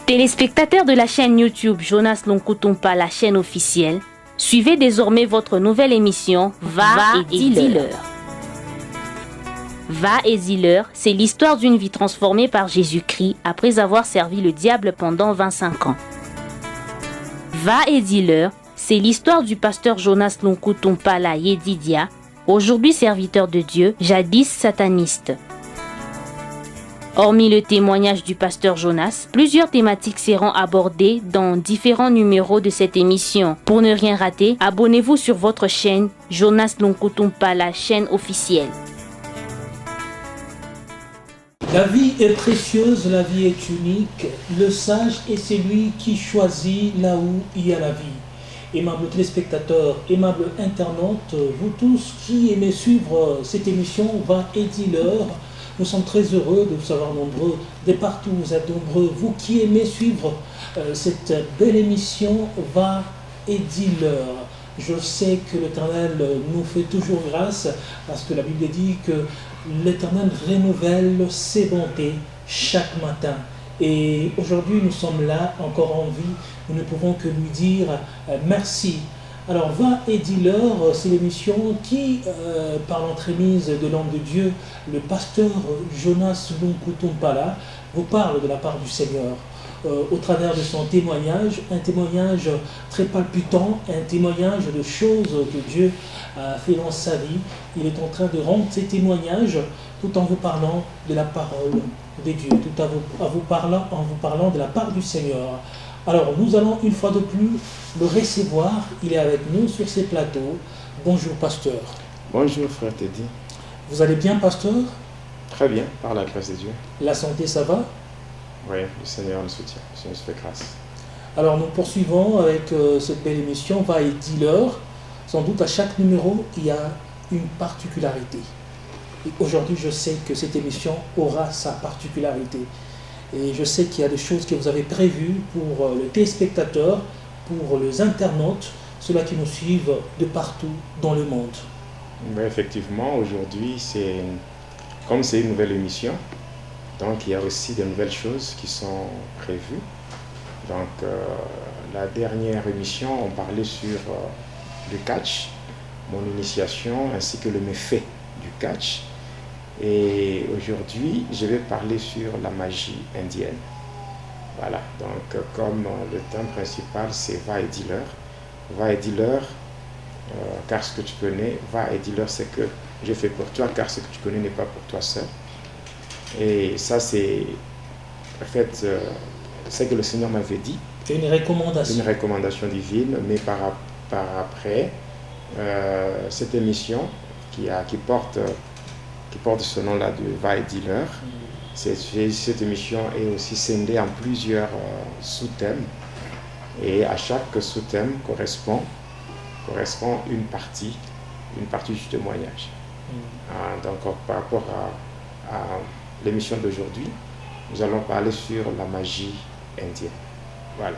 Téléspectateurs de la chaîne YouTube Jonas Lonkutumpa, la chaîne officielle, suivez désormais votre nouvelle émission Va et dis-leur. Va et dis-leur, c'est l'histoire d'une vie transformée par Jésus-Christ après avoir servi le diable pendant 25 ans. Va et dis-leur, c'est l'histoire du pasteur Jonas Lonkutumpa la Yedidia, aujourd'hui serviteur de Dieu, jadis sataniste. Hormis le témoignage du pasteur Jonas, plusieurs thématiques seront abordées dans différents numéros de cette émission. Pour ne rien rater, abonnez-vous sur votre chaîne Jonas Lonkutumpa, la chaîne officielle. La vie est précieuse, la vie est unique. Le sage est celui qui choisit là où il y a la vie. Aimables téléspectateurs, aimables internautes, vous tous qui aimez suivre cette émission Va et dis-leur, nous sommes très heureux de vous savoir nombreux, de partout vous êtes nombreux, vous qui aimez suivre cette belle émission Va et dis-leur. Je sais que l'Éternel nous fait toujours grâce parce que la Bible dit que l'Éternel renouvelle ses bontés chaque matin. Et aujourd'hui nous sommes là encore en vie, nous ne pouvons que lui dire merci. Alors Va et dis-leur, c'est l'émission qui, par l'entremise de l'homme de Dieu, le pasteur Jonas Lonkutumpa, vous parle de la part du Seigneur. Au travers de son témoignage, un témoignage très palpitant, un témoignage de choses que Dieu a fait dans sa vie. Il est en train de rendre ces témoignages tout en vous parlant de la parole de Dieu, tout en vous parlant de la part du Seigneur. Alors nous allons une fois de plus le recevoir, il est avec nous sur ces plateaux. Bonjour pasteur. Bonjour frère Teddy. Vous allez bien pasteur? Très bien, par la grâce de Dieu. La santé ça va? Oui, le Seigneur nous soutient, le Seigneur nous fait grâce. Alors nous poursuivons avec cette belle émission Va et dis-leur. Sans doute à chaque numéro il y a une particularité. Et aujourd'hui je sais que cette émission aura sa particularité. Et je sais qu'il y a des choses que vous avez prévues pour les téléspectateurs, pour les internautes, ceux-là qui nous suivent de partout dans le monde. Oui, effectivement, aujourd'hui, comme c'est une nouvelle émission, donc il y a aussi de nouvelles choses qui sont prévues. Donc la dernière émission, on parlait sur le catch, mon initiation, ainsi que le méfait du catch. Et aujourd'hui, je vais parler sur la magie indienne. Voilà, donc comme le thème principal, c'est Va et dis-leur. Va et dis-leur, car ce que tu connais, va et dis-leur, c'est que je fais pour toi, car ce que tu connais n'est pas pour toi seul. Et ça, c'est en fait ce que le Seigneur m'avait dit. C'est une recommandation. Une recommandation divine, mais par après, cette émission qui porte ce nom-là de Va et dis-leur. Cette émission est aussi scindée en plusieurs sous-thèmes. Et à chaque sous-thème correspond une partie du témoignage. Donc par rapport à l'émission d'aujourd'hui, nous allons parler sur la magie indienne. Voilà.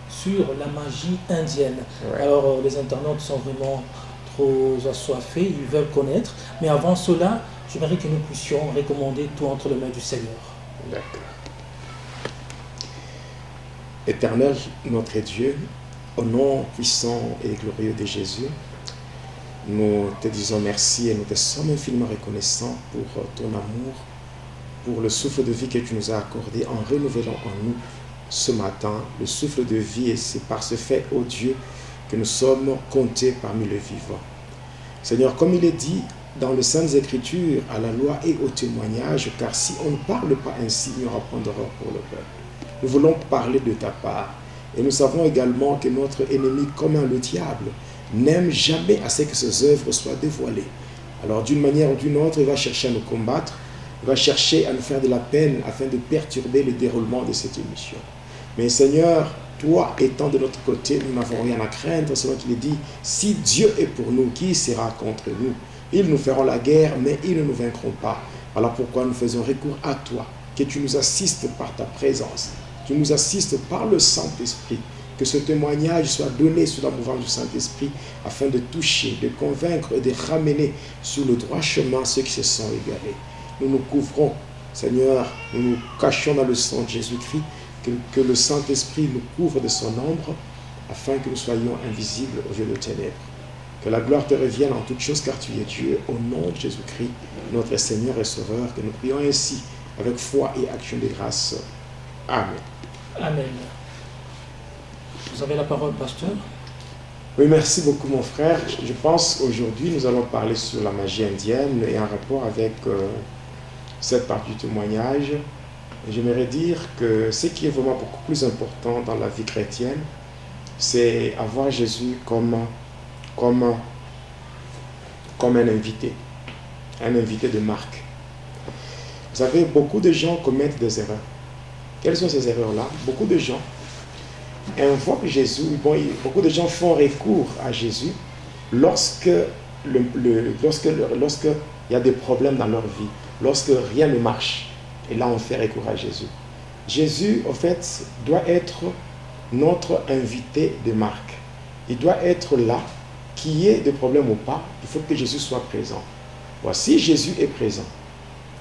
Sur la magie indienne. Ouais. Alors les internautes sont vraiment trop assoiffés, ils veulent connaître. Mais avant cela, j'aimerais que nous puissions recommander tout entre les mains du Seigneur. D'accord. Éternel, notre Dieu, au nom puissant et glorieux de Jésus, nous te disons merci et nous te sommes infiniment reconnaissants pour ton amour, pour le souffle de vie que tu nous as accordé en renouvelant en nous ce matin le souffle de vie, et c'est par ce fait, ô Dieu, que nous sommes comptés parmi les vivants. Seigneur, comme il est dit dans les Saintes Écritures, à la loi et au témoignage, car si on ne parle pas ainsi, il y aura point d'horreur pour le peuple. Nous voulons parler de ta part. Et nous savons également que notre ennemi commun, le diable, n'aime jamais à ce que ses œuvres soient dévoilées. Alors d'une manière ou d'une autre, il va chercher à nous combattre, il va chercher à nous faire de la peine afin de perturber le déroulement de cette émission. Mais Seigneur, toi étant de notre côté, nous n'avons rien à craindre, selon qu'il est dit, si Dieu est pour nous, qui sera contre nous? Ils nous feront la guerre, mais ils ne nous vaincront pas. Voilà pourquoi nous faisons recours à toi, que tu nous assistes par ta présence, tu nous assistes par le Saint-Esprit, que ce témoignage soit donné sous la mouvance du Saint-Esprit, afin de toucher, de convaincre et de ramener sur le droit chemin ceux qui se sont égarés. Nous nous couvrons, Seigneur, nous nous cachons dans le sang de Jésus-Christ, que le Saint-Esprit nous couvre de son ombre, afin que nous soyons invisibles aux yeux de ténèbres. Que la gloire te revienne en toutes choses, car tu es Dieu, au nom de Jésus-Christ, notre Seigneur et Sauveur, que nous prions ainsi, avec foi et action de grâce. Amen. Amen. Vous avez la parole, pasteur. Oui, merci beaucoup, mon frère. Je pense qu'aujourd'hui, nous allons parler sur la magie indienne et en rapport avec cette partie du témoignage. J'aimerais dire que ce qui est vraiment beaucoup plus important dans la vie chrétienne, c'est avoir Jésus comme un invité de marque. Vous savez, beaucoup de gens commettent des erreurs. Quelles sont ces erreurs-là? Beaucoup de gens invoquent Jésus, beaucoup de gens font recours à Jésus lorsque il y a des problèmes dans leur vie, lorsque rien ne marche. Et là, on fait recours à Jésus. Jésus, en fait, doit être notre invité de marque. Il doit être là, qu'il y ait des problèmes ou pas, il faut que Jésus soit présent. Voici, Jésus est présent.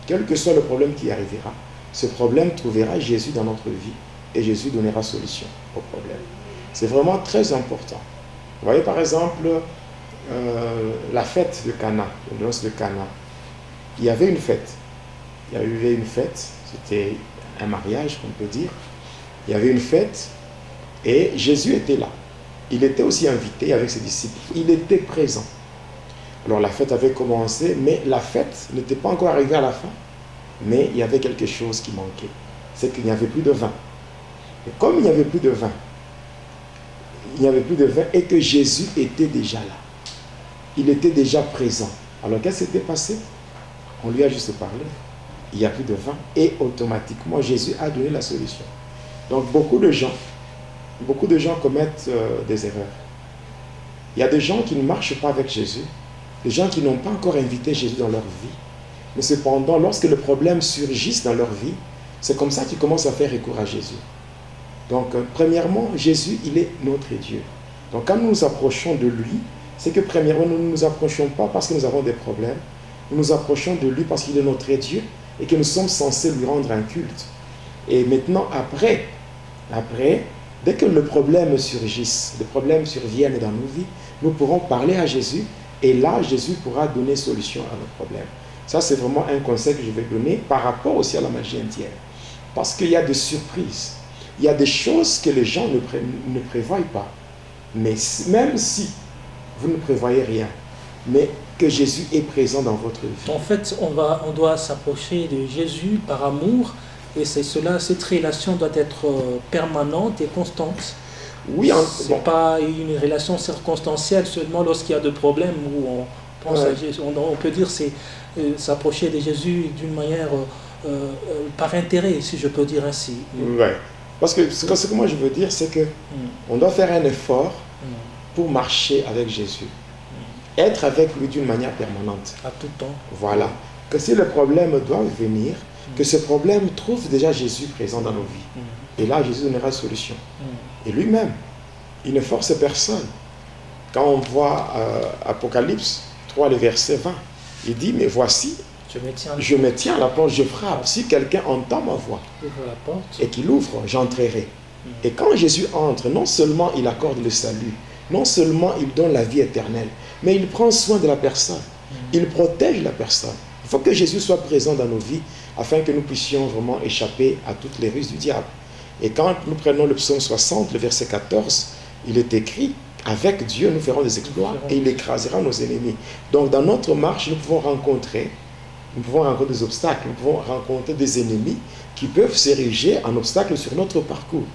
Quel que soit le problème qui arrivera, ce problème trouvera Jésus dans notre vie et Jésus donnera solution au problème. C'est vraiment très important. Vous voyez par exemple la fête de Cana, le noces de Cana. Il y avait une fête. Il y avait une fête, c'était un mariage, on peut dire. Il y avait une fête et Jésus était là. Il était aussi invité avec ses disciples. Il était présent. Alors la fête avait commencé, mais la fête n'était pas encore arrivée à la fin. Mais il y avait quelque chose qui manquait. C'est qu'il n'y avait plus de vin. Et comme il n'y avait plus de vin, et que Jésus était déjà là. Il était déjà présent. Alors qu'est-ce qui s'était passé? On lui a juste parlé. Il n'y a plus de vin. Et automatiquement, Jésus a donné la solution. Donc beaucoup de gens commettent des erreurs. Il y a des gens qui ne marchent pas avec Jésus, des gens qui n'ont pas encore invité Jésus dans leur vie. Mais cependant, lorsque le problème surgit dans leur vie, c'est comme ça qu'ils commencent à faire recours à Jésus. Donc, premièrement, Jésus, il est notre Dieu. Donc, quand nous nous approchons de lui, c'est que premièrement, nous ne nous approchons pas parce que nous avons des problèmes. Nous nous approchons de lui parce qu'il est notre Dieu et que nous sommes censés lui rendre un culte. Et maintenant, après, dès que le problème surgisse, les problèmes surviennent dans nos vies, nous pourrons parler à Jésus et là, Jésus pourra donner solution à nos problèmes. Ça, c'est vraiment un conseil que je vais donner par rapport aussi à la magie indienne. Parce qu'il y a des surprises. Il y a des choses que les gens ne prévoient pas. Mais même si vous ne prévoyez rien, mais que Jésus est présent dans votre vie. En fait, on doit s'approcher de Jésus par amour. Et c'est cela, cette relation doit être permanente et constante. Oui, ce n'est pas une relation circonstancielle seulement lorsqu'il y a des problèmes où on pense à Jésus. On peut dire c'est s'approcher de Jésus d'une manière par intérêt, si je peux dire ainsi. Oui, parce que ce que moi je veux dire, c'est que on doit faire un effort pour marcher avec Jésus. Être avec lui d'une manière permanente. À tout temps. Voilà. Que si le problème doit venir, que ce problème trouve déjà Jésus présent dans nos vies. Et là, Jésus donnera solution. Et lui-même, il ne force personne. Quand on voit Apocalypse 3, le verset 20, il dit, mais voici, je me tiens à la porte, je frappe. Si quelqu'un entend ma voix et qu'il ouvre, j'entrerai. Et quand Jésus entre, non seulement il accorde le salut, non seulement il donne la vie éternelle, mais il prend soin de la personne. Il protège la personne. Il faut que Jésus soit présent dans nos vies afin que nous puissions vraiment échapper à toutes les ruses du diable. Et quand nous prenons le psaume 60, le verset 14, il est écrit, avec Dieu nous ferons des exploits et il écrasera nos ennemis. Donc dans notre marche, nous pouvons rencontrer des obstacles, nous pouvons rencontrer des ennemis qui peuvent s'ériger en obstacle sur notre parcours.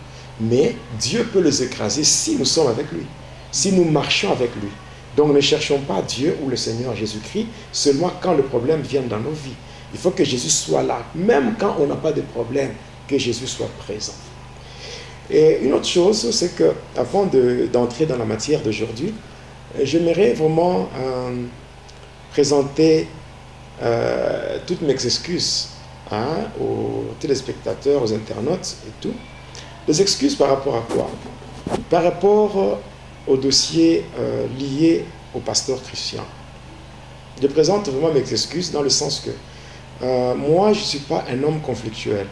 Mais Dieu peut les écraser si nous sommes avec lui, si nous marchons avec lui. Donc ne cherchons pas Dieu ou le Seigneur Jésus-Christ seulement quand le problème vient dans nos vies. Il faut que Jésus soit là, même quand on n'a pas de problème, que Jésus soit présent. Et une autre chose, c'est que avant d'entrer dans la matière d'aujourd'hui, j'aimerais vraiment présenter toutes mes excuses aux téléspectateurs, aux internautes et tout. Des excuses par rapport à quoi? Par rapport au dossier lié au pasteur Christian. Je présente vraiment mes excuses dans le sens que moi, je ne suis pas un homme conflictuel.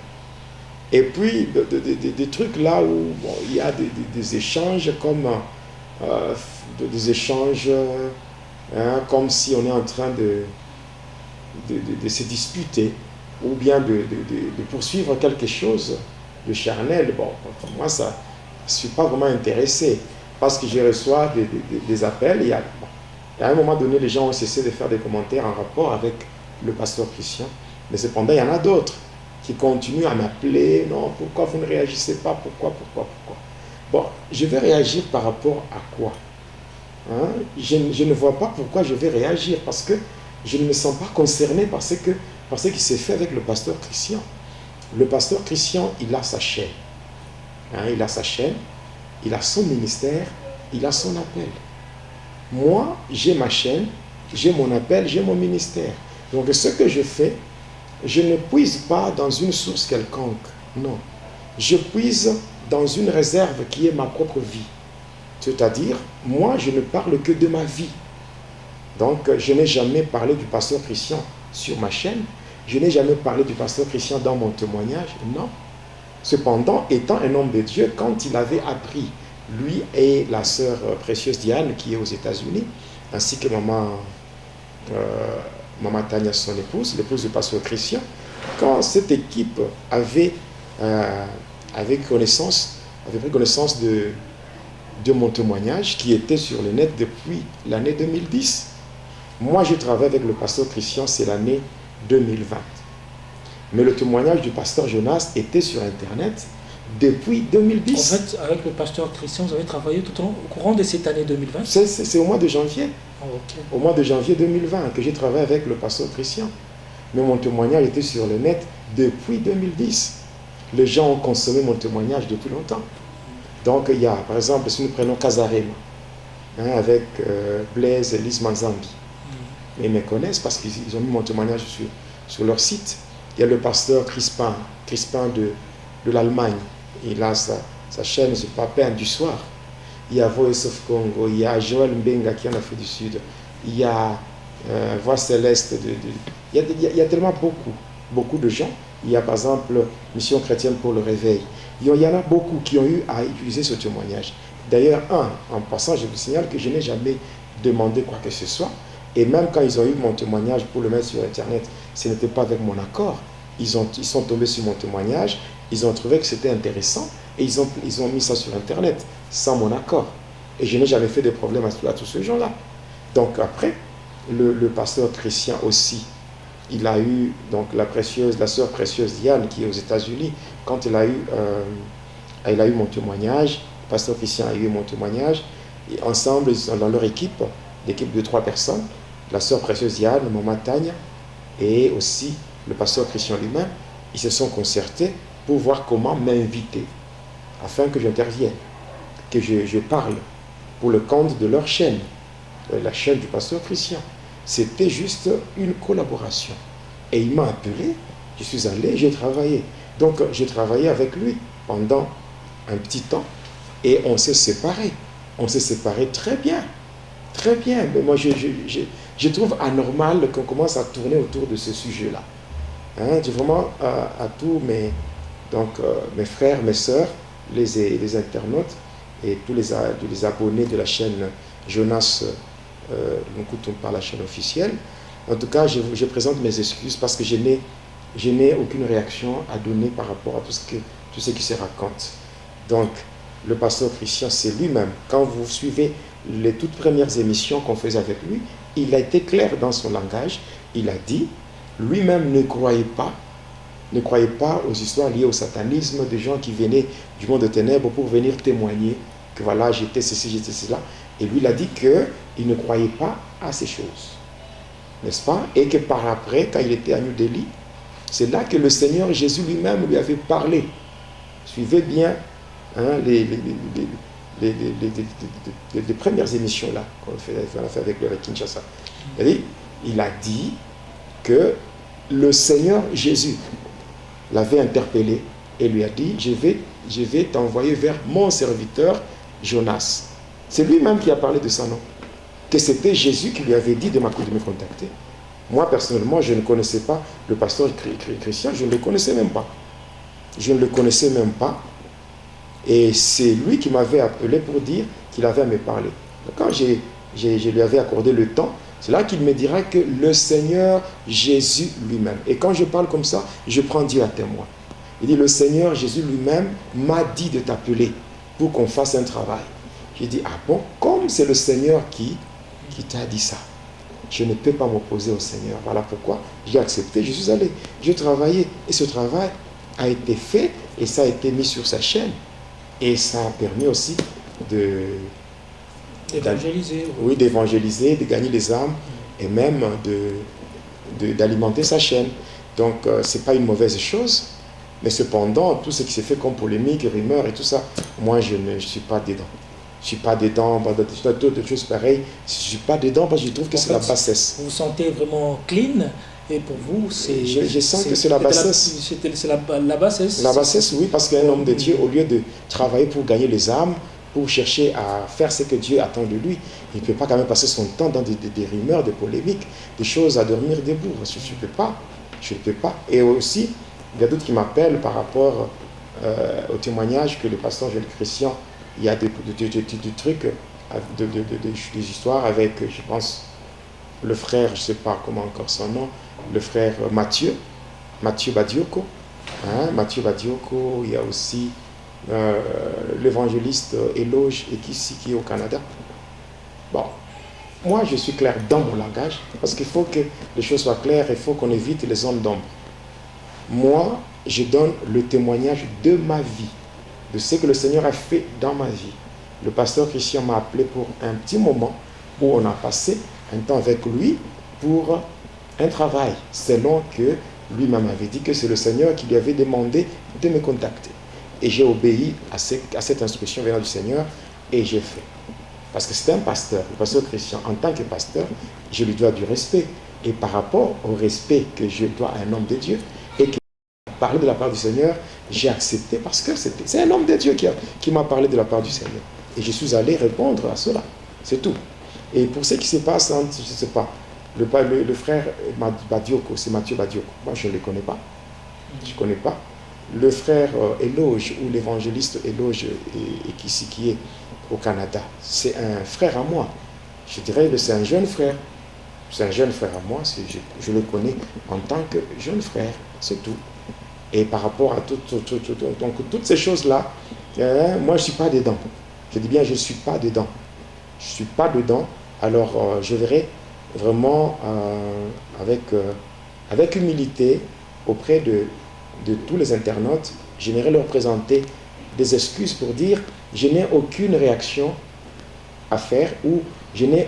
Et puis, des trucs là où bon, il y a des échanges comme des échanges comme si on est en train de se disputer ou bien de poursuivre quelque chose de charnel. Bon, pour moi, ça, je ne suis pas vraiment intéressé parce que je reçois des appels. Il y a un moment donné, les gens ont cessé de faire des commentaires en rapport avec le pasteur Christian. Mais cependant, il y en a d'autres qui continuent à m'appeler. Non, pourquoi vous ne réagissez pas? Pourquoi? Bon, je vais réagir par rapport à quoi? Je ne vois pas pourquoi je vais réagir parce que je ne me sens pas concerné par ce qui s'est fait avec le pasteur Christian. Le pasteur Christian, il a sa chaîne. Il a sa chaîne, il a son ministère, il a son appel. Moi, j'ai ma chaîne, j'ai mon appel, j'ai mon ministère. Donc ce que je fais, je ne puise pas dans une source quelconque. Non. Je puise dans une réserve qui est ma propre vie. C'est-à-dire, moi, je ne parle que de ma vie. Donc, je n'ai jamais parlé du pasteur Christian sur ma chaîne. Je n'ai jamais parlé du pasteur Christian dans mon témoignage. Non. Cependant, étant un homme de Dieu, quand il avait appris, lui et la sœur précieuse Diane, qui est aux États-Unis, ainsi que maman Tania, son épouse, l'épouse du pasteur Christian, quand cette équipe avait pris connaissance de mon témoignage qui était sur le net depuis l'année 2010. Moi, je travaille avec le pasteur Christian, c'est l'année 2020. Mais le témoignage du pasteur Jonas était sur Internet depuis 2010. En fait, avec le pasteur Christian, vous avez travaillé tout au courant de cette année 2020? C'est au mois de janvier. Okay. Au mois de janvier 2020 que j'ai travaillé avec le pasteur Christian. Mais mon témoignage était sur le net depuis 2010. Les gens ont consommé mon témoignage depuis longtemps. Donc, il y a, par exemple, si nous prenons Casarema, avec Blaise et Lise Manzambi. Ils me connaissent parce qu'ils ont mis mon témoignage sur leur site. Il y a le pasteur Crispin de l'Allemagne. Il a sa chaîne sur Papin du soir. Il y a Voice of Congo. Il y a Joël Mbenga qui est en Afrique du Sud. Il y a Voix Céleste. Il y a tellement beaucoup de gens. Il y a par exemple Mission Chrétienne pour le Réveil. Il y en a beaucoup qui ont eu à utiliser ce témoignage. D'ailleurs, en passant, je vous signale que je n'ai jamais demandé quoi que ce soit. Et même quand ils ont eu mon témoignage pour le mettre sur Internet, ce n'était pas avec mon accord. Ils sont tombés sur mon témoignage, ils ont trouvé que c'était intéressant et ils ont mis ça sur Internet sans mon accord. Et je n'ai jamais fait de problème à tous ces gens-là. Donc après, le pasteur Christian aussi, il a eu donc la sœur précieuse Diane qui est aux États-Unis. Quand il a eu mon témoignage, le pasteur Christian a eu mon témoignage. Et ensemble, ils sont dans leur équipe de 3 personnes. La sœur précieuse Diane, maman Tania, et aussi le pasteur Christian lui-même. Ils se sont concertés pour voir comment m'inviter afin que j'intervienne, que je parle pour le compte de leur chaîne, la chaîne du pasteur Christian. C'était juste une collaboration. Et il m'a appelé, je suis allé, j'ai travaillé. Donc j'ai travaillé avec lui pendant un petit temps et on s'est séparés. On s'est séparés très bien. Très bien. Mais moi, je trouve anormal qu'on commence à tourner autour de ce sujet-là. J'ai vraiment à tous mes frères, mes sœurs, les internautes et tous les abonnés de la chaîne Jonas Lonkoutoum par la chaîne officielle. En tout cas, je présente mes excuses parce que je n'ai aucune réaction à donner par rapport à tout ce qui se raconte. Donc, le pasteur Christian, c'est lui-même. Quand vous suivez les toutes premières émissions qu'on faisait avec lui, il a été clair dans son langage. Il a dit, lui-même ne croyait pas aux histoires liées au satanisme, des gens qui venaient du monde de ténèbres pour venir témoigner que voilà, j'étais ceci, j'étais cela. Et lui, il a dit qu'il ne croyait pas à ces choses. N'est-ce pas? Et que par après, quand il était à New Delhi, c'est là que le Seigneur Jésus lui-même lui avait parlé. Suivez bien les premières émissions là qu'on a fait avec le Kinshasa. Il a dit que le Seigneur Jésus l'avait interpellé et lui a dit, je vais t'envoyer vers mon serviteur Jonas. C'est lui-même qui a parlé de ça, non? Que c'était Jésus qui lui avait dit de me contacter. Moi, personnellement, je ne connaissais pas le pasteur Christian, je ne le connaissais même pas. Je ne le connaissais même pas. Et c'est lui qui m'avait appelé pour dire qu'il avait à me parler. Donc, quand je lui avais accordé le temps, c'est là qu'il me dira que le Seigneur Jésus lui-même. Et quand je parle comme ça, je prends Dieu à témoin. Il dit, le Seigneur Jésus lui-même m'a dit de t'appeler pour qu'on fasse un travail. J'ai dit, ah bon, comme c'est le Seigneur qui t'a dit ça, je ne peux pas m'opposer au Seigneur. Voilà pourquoi j'ai accepté, je suis allé, j'ai travaillé. Et ce travail a été fait et ça a été mis sur sa chaîne. Et ça a permis aussi d'évangéliser. Oui, d'évangéliser, de gagner les âmes et même d'alimenter sa chaîne. Donc, ce n'est pas une mauvaise chose. Mais cependant, tout ce qui s'est fait comme polémique, rumeur et tout ça, moi, je ne suis pas dedans. Je ne suis pas dedans, d'autres choses pareilles. Je ne suis pas dedans parce que je trouve que c'est la bassesse. Vous vous sentez vraiment clean et pour vous, c'est... Je sens que c'est la bassesse. C'est la bassesse. La bassesse, oui, parce qu'un homme de Dieu, au lieu de travailler pour gagner les âmes, pour chercher à faire ce que Dieu attend de lui, il ne peut pas quand même passer son temps dans des rumeurs, des polémiques, des choses à dormir debout. Je ne peux pas. Je ne peux pas. Et aussi, il y a d'autres qui m'appellent par rapport au témoignage que le pasteur Jean Christian, il y a des trucs, des histoires avec, je pense, le frère, je ne sais pas comment encore son nom, le frère Mathieu Badioko. Mathieu Badioko, il y a aussi l'évangéliste Éloge Ekisi qui est au Canada. Bon, moi je suis clair dans mon langage, parce qu'il faut que les choses soient claires, il faut qu'on évite les zones d'ombre. Moi, je donne le témoignage de ma vie, de ce que le Seigneur a fait dans ma vie. Le pasteur Christian m'a appelé pour un petit moment où on a passé un temps avec lui pour un travail, selon que lui-même avait dit que c'est le Seigneur qui lui avait demandé de me contacter. Et j'ai obéi à cette instruction venant du Seigneur et j'ai fait. Parce que c'est un pasteur, le pasteur Christian. En tant que pasteur, je lui dois du respect. Et par rapport au respect que je dois à un homme de Dieu, et qui m'a parlé de la part du Seigneur, j'ai accepté parce que c'est un homme de Dieu qui m'a parlé de la part du Seigneur. Et je suis allé répondre à cela. C'est tout. Et pour ce qui se passe entre, je ne sais pas, le frère Badioko, c'est Mathieu Badioko. Moi, je ne le connais pas. Je ne connais pas. Le frère Éloge, ou l'évangéliste Éloge qui est au Canada, c'est un frère à moi. Je dirais que c'est un jeune frère. C'est un jeune frère à moi. Je le connais en tant que jeune frère. C'est tout. Et par rapport à donc, toutes ces choses-là, moi, je ne suis pas dedans. Je dis bien, je ne suis pas dedans. Je ne suis pas dedans. Alors, je verrai vraiment avec humilité auprès de tous les internautes, j'aimerais leur présenter des excuses pour dire je n'ai aucune réaction à faire ou je n'ai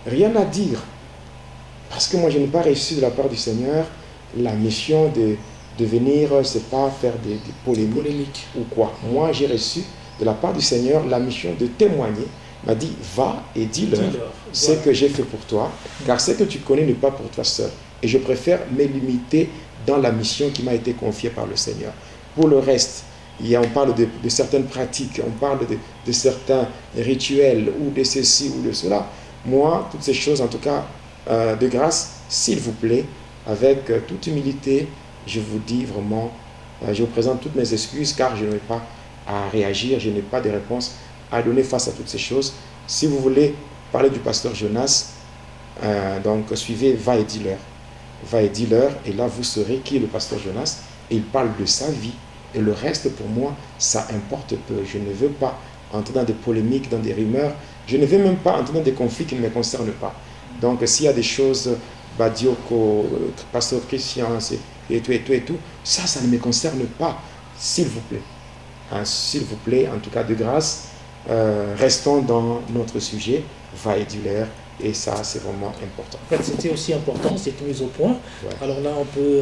rien à dire parce que moi je n'ai pas reçu de la part du Seigneur la mission de venir, c'est pas faire des polémiques ou quoi. Moi j'ai reçu de la part du Seigneur la mission de témoigner. M'a dit, va et dis-leur ce que j'ai fait pour toi, car ce que tu connais n'est pas pour toi seul. Et je préfère me limiter dans la mission qui m'a été confiée par le Seigneur. Pour le reste, on parle de certaines pratiques, on parle de certains rituels, ou de ceci ou de cela. Moi, toutes ces choses, en tout cas, de grâce, s'il vous plaît, avec toute humilité, je vous dis vraiment, je vous présente toutes mes excuses, car je n'ai pas à réagir, je n'ai pas de réponse à donner face à toutes ces choses. Si vous voulez parler du pasteur Jonas, donc suivez Va et dis-leur. Va et dis-leur, et là vous saurez qui est le pasteur Jonas, et il parle de sa vie, et le reste pour moi, ça importe peu. Je ne veux pas entrer dans des polémiques, dans des rumeurs, je ne veux même pas entrer dans des conflits qui ne me concernent pas. Donc s'il y a des choses, Badioko, pasteur Christian, et tout, ça ne me concerne pas, s'il vous plaît. S'il vous plaît, en tout cas de grâce, restons dans notre sujet, Va et dis-leur, et ça c'est vraiment important. En fait, c'était aussi important, c'est mis au point. Ouais. Alors là, on peut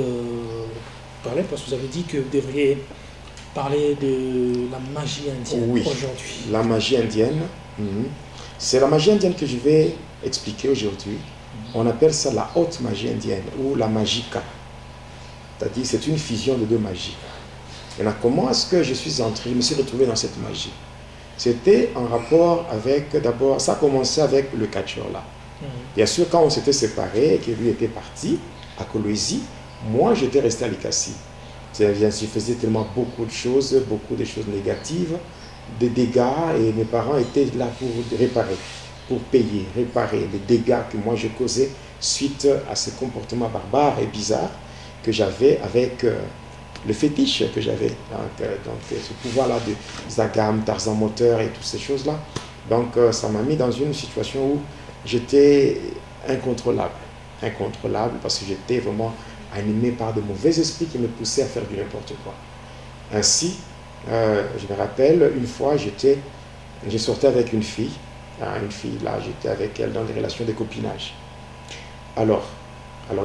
parler, parce que vous avez dit que vous devriez parler de la magie indienne aujourd'hui. La magie indienne, c'est la magie indienne que je vais expliquer aujourd'hui. On appelle ça la haute magie indienne, ou la magika. C'est-à-dire c'est une fusion de deux magies. Maintenant, comment est-ce que je me suis retrouvé dans cette magie? C'était en rapport avec, d'abord, ça a commencé avec le catcheur là. Bien sûr, quand on s'était séparés et que lui était parti, à Coloésie, moi j'étais resté à Likasi. Je faisais tellement beaucoup de choses négatives, des dégâts, et mes parents étaient là pour réparer, pour payer, réparer les dégâts que moi je causais suite à ce comportement barbare et bizarre que j'avais avec le fétiche que j'avais. Donc ce pouvoir-là de Zagam, Tarzan moteur et toutes ces choses-là. Donc ça m'a mis dans une situation où j'étais incontrôlable parce que j'étais vraiment animé par de mauvais esprits qui me poussaient à faire du n'importe quoi. Ainsi, je me rappelle, une fois, je sortais avec une fille là, j'étais avec elle dans des relations de copinage. Alors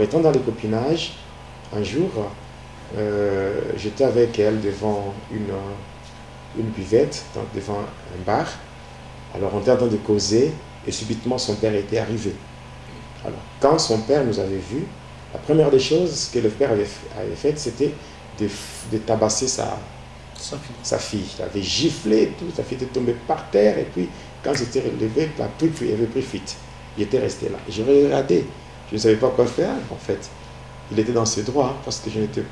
étant dans les copinages, un jour, j'étais avec elle devant une buvette, donc devant un bar. Alors on était en train de causer et subitement son père était arrivé. Alors quand son père nous avait vus, la première des choses que le père avait faites, c'était de tabasser sa fille. Il avait giflé et tout, sa fille était tombée par terre et puis quand c'était relevé, il avait pris fuite. Il était resté là. Je regardais, je ne savais pas quoi faire en fait. Il était dans ses droits parce que je n'étais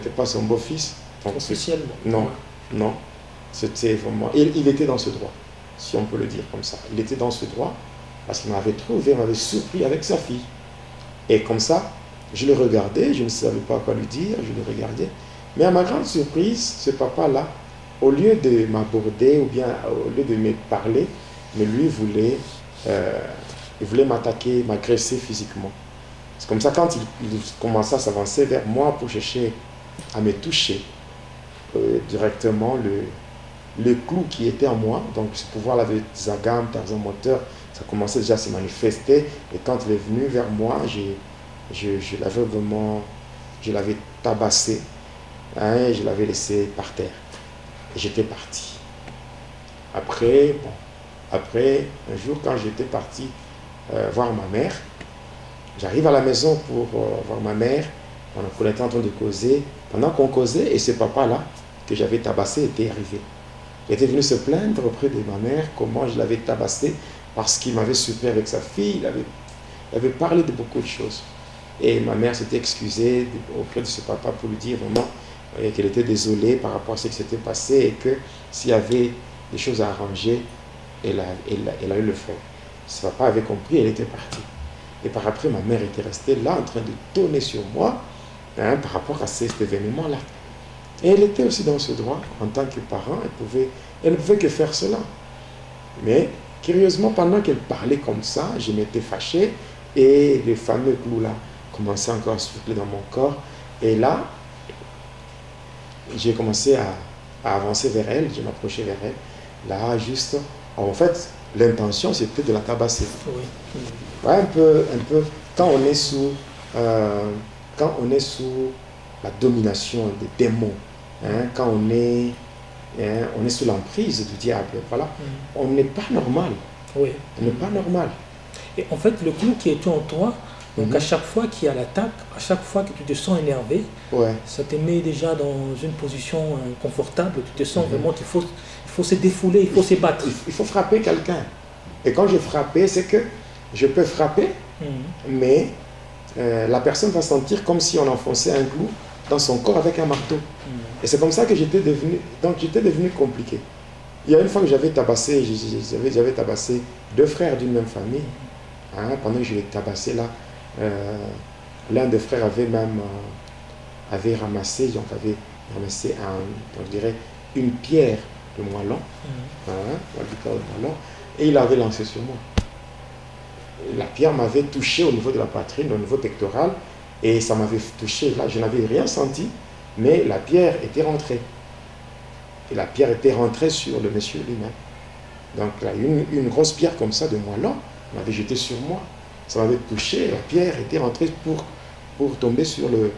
pas son beau-fils. Officiellement. Non. C'était vraiment... Il était dans ce droit, si on peut le dire comme ça. Il était dans ce droit parce qu'il m'avait surpris avec sa fille. Et comme ça, je le regardais, je ne savais pas quoi lui dire, je le regardais. Mais à ma grande surprise, ce papa-là, au lieu de m'aborder ou bien au lieu de me parler, mais lui il voulait m'attaquer, m'agresser physiquement. C'est comme ça, quand il commençait à s'avancer vers moi pour chercher à me toucher, directement le clou qui était en moi, donc ce pouvoir-là de Zagam, Tarzan moteur, ça commençait déjà à se manifester. Et quand il est venu vers moi, je l'avais tabassé, et je l'avais laissé par terre. Et j'étais parti. Après, un jour, quand j'étais parti voir ma mère, j'arrive à la maison pour voir ma mère. On était en train de causer. Pendant qu'on causait, et ce papa-là, que j'avais tabassé, était arrivé. Il était venu se plaindre auprès de ma mère comment je l'avais tabassé parce qu'il m'avait surpris avec sa fille. Il avait parlé de beaucoup de choses. Et ma mère s'était excusée auprès de ce papa pour lui dire vraiment qu'elle était désolée par rapport à ce qui s'était passé et que s'il y avait des choses à arranger, elle allait le faire. Ce papa avait compris, elle était partie. Et par après, ma mère était restée là en train de tonner sur moi par rapport à cet événement-là. Et elle était aussi dans ce droit, en tant que parent, elle ne pouvait que faire cela. Mais, curieusement, pendant qu'elle parlait comme ça, je m'étais fâché et le fameux clou-là commençait encore à souffler dans mon corps. Et là, j'ai commencé à avancer vers elle, je m'approchais vers elle. Là, juste, en fait, l'intention, c'était de la tabasser. Oui. Ouais, un peu, quand on est sous la domination des démons, quand on est sous l'emprise du diable, voilà, on n'est pas normal. Oui. On n'est pas normal. Et en fait, le clou qui est en toi, donc à chaque fois qu'il y a l'attaque, à chaque fois que tu te sens énervé, ça te met déjà dans une position inconfortable. Tu te sens vraiment qu'il faut se défouler, il faut se battre. Il faut frapper quelqu'un. Et quand je frappais, c'est que je peux frapper, mais la personne va sentir comme si on enfonçait un clou dans son corps avec un marteau. Et c'est comme ça que j'étais devenu compliqué. Il y a une fois que j'avais tabassé 2 frères d'une même famille. Pendant que je les tabassais là, l'un des frères avait ramassé une pierre de moellon, et il l'avait lancé sur moi. La pierre m'avait touché au niveau de la poitrine, au niveau pectoral, et ça m'avait touché là, je n'avais rien senti, mais la pierre était rentrée. Et la pierre était rentrée sur le monsieur lui-même. Donc là, une grosse pierre comme ça de moellon m'avait jeté sur moi. Ça m'avait touché, la pierre était rentrée pour tomber sur le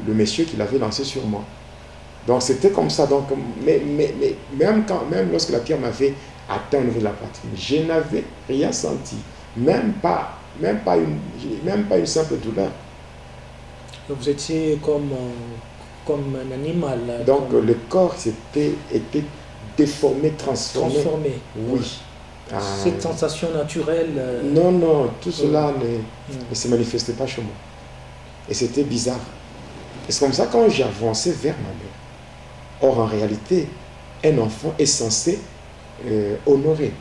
monsieur qui l'avait lancé sur moi. Donc c'était comme ça. Donc, même lorsque la pierre m'avait atteint au niveau de la poitrine, je n'avais rien senti. Même pas une simple douleur. Donc vous étiez comme un animal. Donc le corps était déformé, transformé. Transformé. Oui. Cette sensation naturelle. Non, tout cela ne se manifestait pas chez moi. Et c'était bizarre. Et c'est comme ça quand j'ai avancé vers ma mère. Or, en réalité, un enfant est censé honorer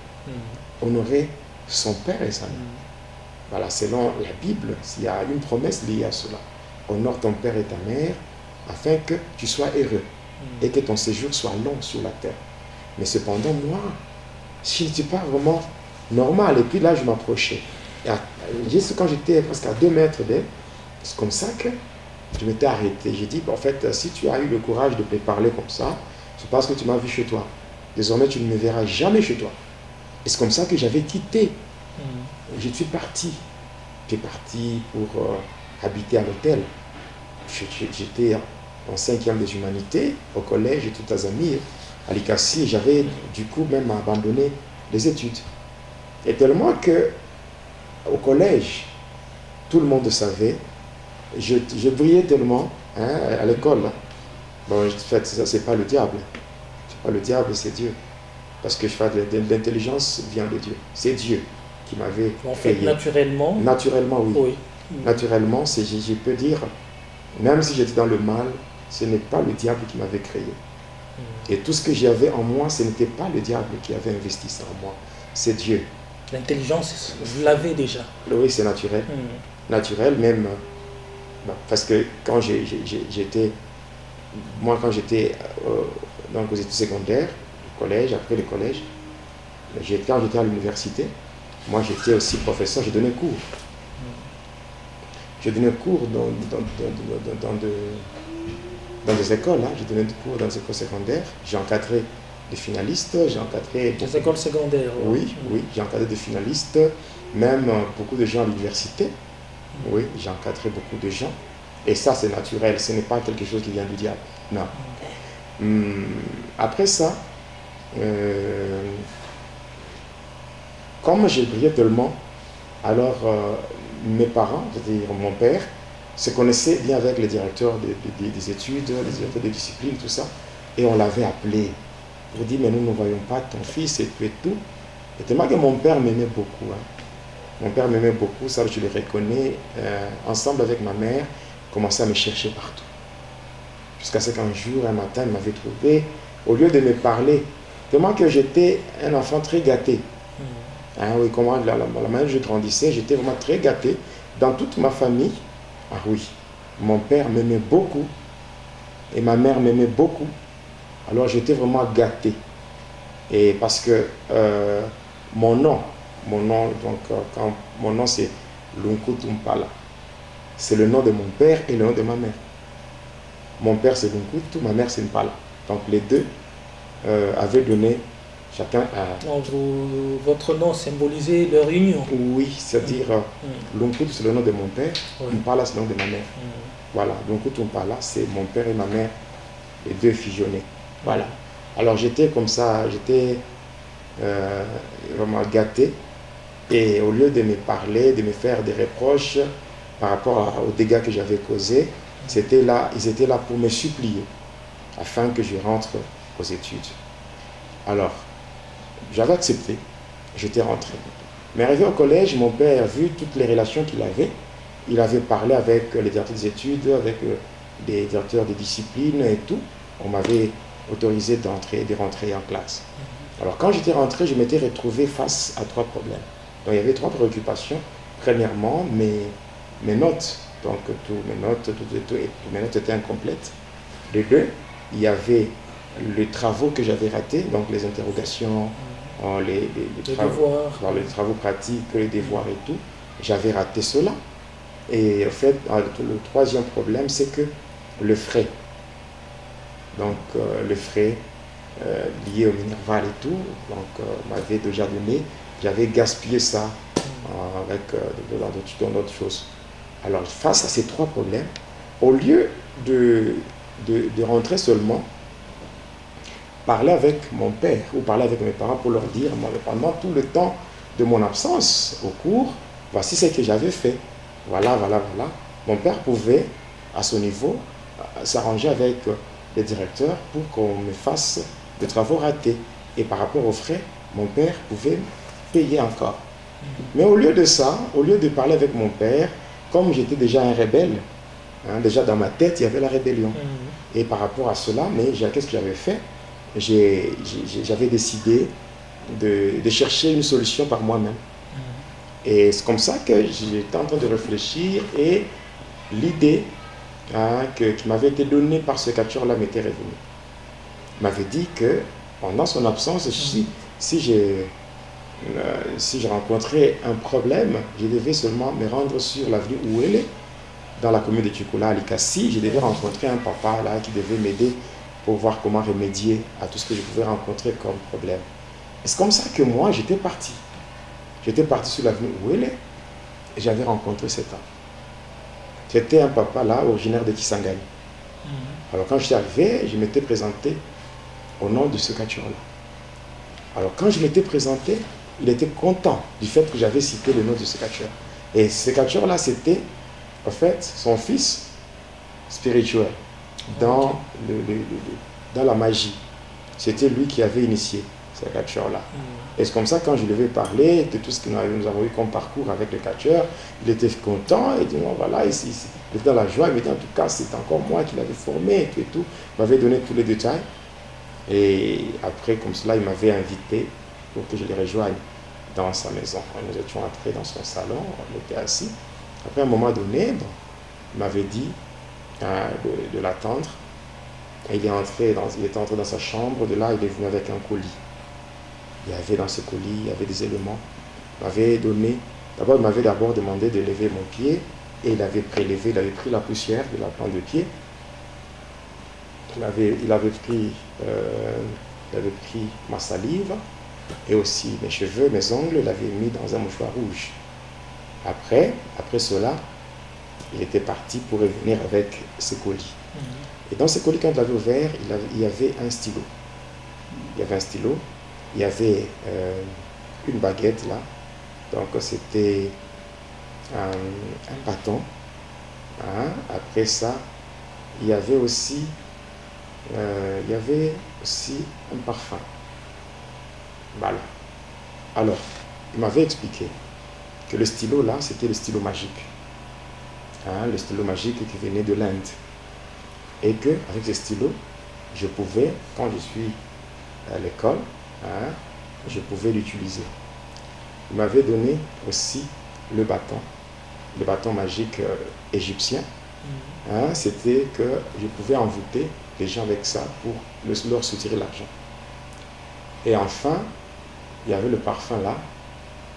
son père et sa mère. Voilà, selon la Bible, il y a une promesse liée à cela. Honore ton père et ta mère afin que tu sois heureux et que ton séjour soit long sur la terre. Mais cependant, moi, je n'étais pas vraiment normal. Et puis là, je m'approchais. Juste quand j'étais presque à 2 mètres d'elle, c'est comme ça que je m'étais arrêté. J'ai dit, en fait, si tu as eu le courage de me parler comme ça, c'est parce que tu m'as vu chez toi. Désormais, tu ne me verras jamais chez toi. Et c'est comme ça que j'avais quitté. Je suis parti. J'étais parti pour habiter à l'hôtel. J'étais en 5e des humanités, au collège, tout à Zamir, à l'ICASI. J'avais du coup même abandonné les études. Et tellement que au collège, tout le monde savait, je brillais tellement à l'école. Bon, en fait, ça, c'est pas le diable. C'est pas le diable, c'est Dieu. Parce que l'intelligence vient de Dieu. C'est Dieu qui m'avait fait créé. Naturellement. Naturellement, oui. Naturellement, je peux dire, même si j'étais dans le mal, ce n'est pas le diable qui m'avait créé. Et tout ce que j'avais en moi, ce n'était pas le diable qui avait investi ça en moi. C'est Dieu. L'intelligence, vous l'avez déjà. Oui, c'est naturel. Naturel, même. Parce que quand j'étais aux études secondaires, au collège, après le collège, quand j'étais à l'université, moi j'étais aussi professeur, je donnais cours. Je donnais cours dans des écoles, je donnais des cours dans des écoles secondaires, j'ai encadré des finalistes, j'ai encadré... Des écoles secondaires. Oui, j'ai encadré des finalistes, même beaucoup de gens à l'université. Oui, j'ai encadré beaucoup de gens. Et ça, c'est naturel, ce n'est pas quelque chose qui vient du diable. Non. Après ça, comme j'ai brillé tellement, alors mes parents, c'est-à-dire mon père, se connaissaient bien avec les directeurs des études, les directeurs de discipline, tout ça. Et on l'avait appelé pour dire, mais nous ne voyons pas ton fils et tout et tout. Et tellement que mon père m'aimait beaucoup. Mon père m'aimait beaucoup, ça je le reconnais. Ensemble avec ma mère, il commençait à me chercher partout. Jusqu'à ce qu'un jour, un matin, il m'avait trouvé, au lieu de me parler, tellement que j'étais un enfant très gâté. Oui, comment la manière dont je grandissais, j'étais vraiment très gâté. Dans toute ma famille, oui, mon père m'aimait beaucoup et ma mère m'aimait beaucoup. Alors j'étais vraiment gâté. Et parce que mon nom c'est Lunkutu Mpala. C'est le nom de mon père et le nom de ma mère. Mon père c'est Lunkutu, ma mère c'est Mpala. Donc les deux avaient donné chacun à... Donc votre nom symbolisait leur union. Oui, c'est-à-dire Lunkutu c'est le nom de mon père, Mpala c'est le nom de ma mère. Voilà, Lunkutu Mpala c'est mon père et ma mère, les deux fusionnés. Voilà. Alors j'étais comme ça, j'étais vraiment gâté. Et au lieu de me parler, de me faire des reproches par rapport aux dégâts que j'avais causés, ils étaient là pour me supplier afin que je rentre aux études. Alors, j'avais accepté, j'étais rentré. Mais arrivé au collège, mon père, vu toutes les relations qu'il avait, il avait parlé avec les directeurs des études, avec des directeurs de discipline et tout. On m'avait autorisé de rentrer en classe. Alors quand j'étais rentré, je m'étais retrouvé face à 3 problèmes. Donc il y avait 3 préoccupations. Premièrement, mes notes. Donc mes notes étaient incomplètes. De 2, il y avait les travaux que j'avais ratés, donc les interrogations, les travaux pratiques, les devoirs et tout. J'avais raté cela. Et en fait, le 3e problème, c'est que le frais. Donc le frais lié au Minerval et tout, donc m'avait déjà donné, j'avais gaspillé ça avec d'autres choses. Alors face à ces 3 problèmes, au lieu de rentrer seulement, parler avec mon père ou parler avec mes parents pour leur dire, moi, pendant tout le temps de mon absence au cours, voici ce que j'avais fait. Voilà. Mon père pouvait, à son niveau, s'arranger avec les directeurs pour qu'on me fasse des travaux ratés. Et par rapport aux frais, mon père pouvait payer encore. Mais au lieu de ça, au lieu de parler avec mon père, comme j'étais déjà un rebelle, déjà dans ma tête, il y avait la rébellion. Et par rapport à cela, qu'est-ce que j'avais fait? J'avais décidé de chercher une solution par moi-même. Et c'est comme ça que j'étais en train de réfléchir et l'idée qui m'avait été donnée par ce catcheur-là m'était revenue. Il m'avait dit que pendant son absence, si je rencontrais un problème, je devais seulement me rendre sur l'avenue Ouélé, dans la commune de Tchoukoula, à Likassi. Je devais rencontrer un papa là qui devait m'aider pour voir comment remédier à tout ce que je pouvais rencontrer comme problème. Et c'est comme ça que moi, j'étais parti. J'étais parti sur l'avenue Ouélé et j'avais rencontré cet homme. C'était un papa là, originaire de Kisangani. Alors quand je suis arrivé, je m'étais présenté au nom de ce catcheur-là. Alors quand je m'étais présenté, il était content du fait que j'avais cité le nom de ce catcheur. Et ce catcheur-là, c'était en fait son fils spirituel dans la magie. C'était lui qui avait initié ce catcheur-là. Et c'est comme ça, quand je lui avais parlé de tout ce que nous avons eu comme parcours avec le catcheur, il était content, il dit non, voilà, il était dans la joie, il m'a dit en tout cas, c'est encore moi qui l'avais formé et tout. Il m'avait donné tous les détails. Et après, comme cela, il m'avait invité pour que je les rejoigne dans sa maison. Nous étions entrés dans son salon, on était assis. Après, à un moment donné, il m'avait dit de l'attendre. Et il était entré dans sa chambre. De là, il est venu avec un colis. Il y avait dans ce colis, il y avait des éléments. Il m'avait d'abord demandé de lever mon pied. Et il avait pris la poussière de la plante de pied. Il avait pris ma salive et aussi mes cheveux, mes ongles, il l'avait mis dans un mouchoir rouge. Après cela, il était parti pour revenir avec ce colis. Et dans ce colis, quand il l'avait ouvert, il y avait un stylo. Il y avait une baguette là. Donc c'était un bâton. Après ça, il y avait aussi un parfum. Voilà. Alors, il m'avait expliqué que le stylo là, c'était le stylo magique. Le stylo magique qui venait de l'Inde. Et qu'avec ce stylo, je pouvais, quand je suis à l'école, je pouvais l'utiliser. Il m'avait donné aussi le bâton magique égyptien. C'était que je pouvais envoûter les gens avec ça pour leur soutirer l'argent. Et enfin, il y avait le parfum là,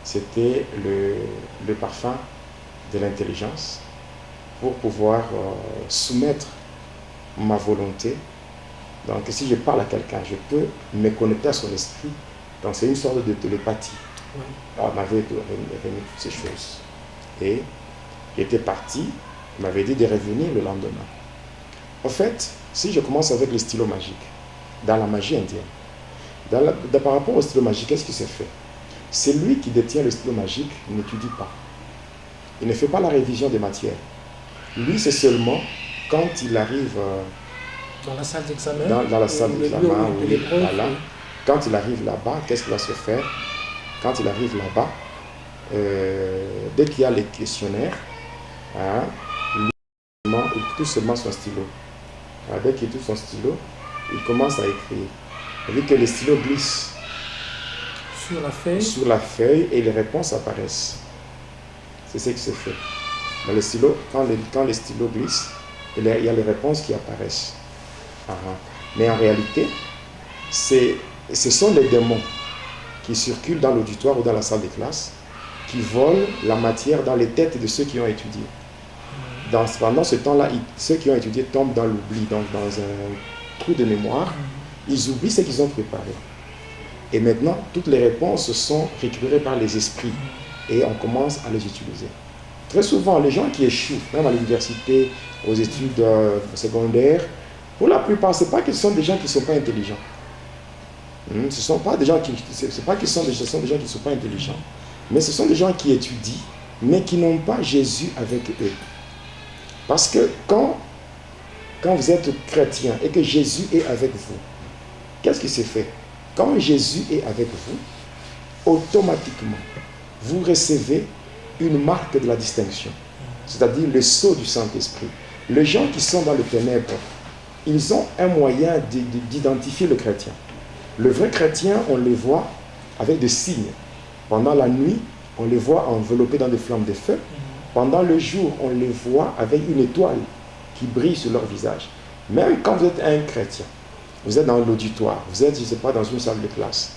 c'était le parfum de l'intelligence pour pouvoir soumettre ma volonté. Donc si je parle à quelqu'un, je peux me connecter à son esprit. Donc c'est une sorte de télépathie. Alors il m'avait remis toutes ces choses. Et il était parti, il m'avait dit de revenir le lendemain. En fait, si je commence avec le stylo magique, dans la magie indienne, par rapport au stylo magique, qu'est-ce qui se fait? Celui qui détient le stylo magique n'étudie pas. Il ne fait pas la révision des matières. Lui, c'est seulement quand il arrive dans la salle d'examen. Dans la salle d'examen, oui, voilà. Quand il arrive là-bas, qu'est-ce qu'il va se faire? Quand il arrive là-bas, dès qu'il y a les questionnaires, lui, il touche seulement son stylo. Dès qu'il touche son stylo, il commence à écrire. Vu que le stylo glisse sur la feuille et les réponses apparaissent. C'est ce qui se fait. Mais le stylo, quand le stylo glisse, il y a les réponses qui apparaissent. Mais en réalité, ce sont les démons qui circulent dans l'auditoire ou dans la salle de classe, qui volent la matière dans les têtes de ceux qui ont étudié. Pendant ce temps-là, ceux qui ont étudié tombent dans l'oubli, donc dans un trou de mémoire. Ils oublient ce qu'ils ont préparé. Et maintenant, toutes les réponses sont récupérées par les esprits et on commence à les utiliser. Très souvent, les gens qui échouent, même à l'université, aux études secondaires, pour la plupart, ce n'est pas que ce sont des gens qui ne sont pas intelligents. Ce ne sont pas des gens qui sont des gens qui ne sont pas intelligents, mais ce sont des gens qui étudient, mais qui n'ont pas Jésus avec eux. Parce que quand vous êtes chrétien et que Jésus est avec vous, qu'est-ce qui se fait? Quand Jésus est avec vous, automatiquement, vous recevez une marque de la distinction, c'est-à-dire le sceau du Saint-Esprit. Les gens qui sont dans les ténèbres, ils ont un moyen d'identifier le chrétien. Le vrai chrétien, on les voit avec des signes. Pendant la nuit, on les voit enveloppés dans des flammes de feu. Pendant le jour, on les voit avec une étoile qui brille sur leur visage. Même quand vous êtes un chrétien, vous êtes dans l'auditoire, vous êtes, je ne sais pas, dans une salle de classe.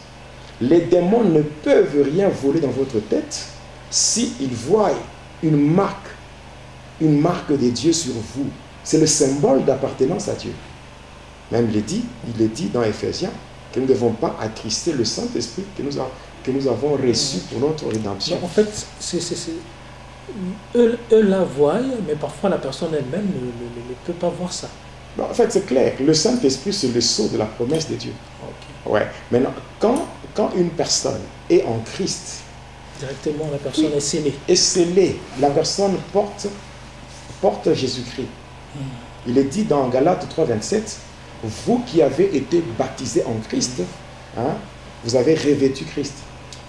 Les démons ne peuvent rien voler dans votre tête s'ils voient une marque de Dieu sur vous. C'est le symbole d'appartenance à Dieu. Même il est dit dans Éphésiens que nous ne devons pas attrister le Saint-Esprit que nous avons reçu pour notre rédemption. En fait, eux la voient, mais parfois la personne elle-même ne peut pas voir ça. En fait, c'est clair. Le Saint-Esprit, c'est le sceau de la promesse de Dieu. Okay. Ouais. Maintenant, quand une personne est en Christ, directement la personne est scellée. Est scellée. La personne porte Jésus-Christ. Il est dit dans Galates 3,27, vous qui avez été baptisés en Christ, hein, vous avez revêtu Christ.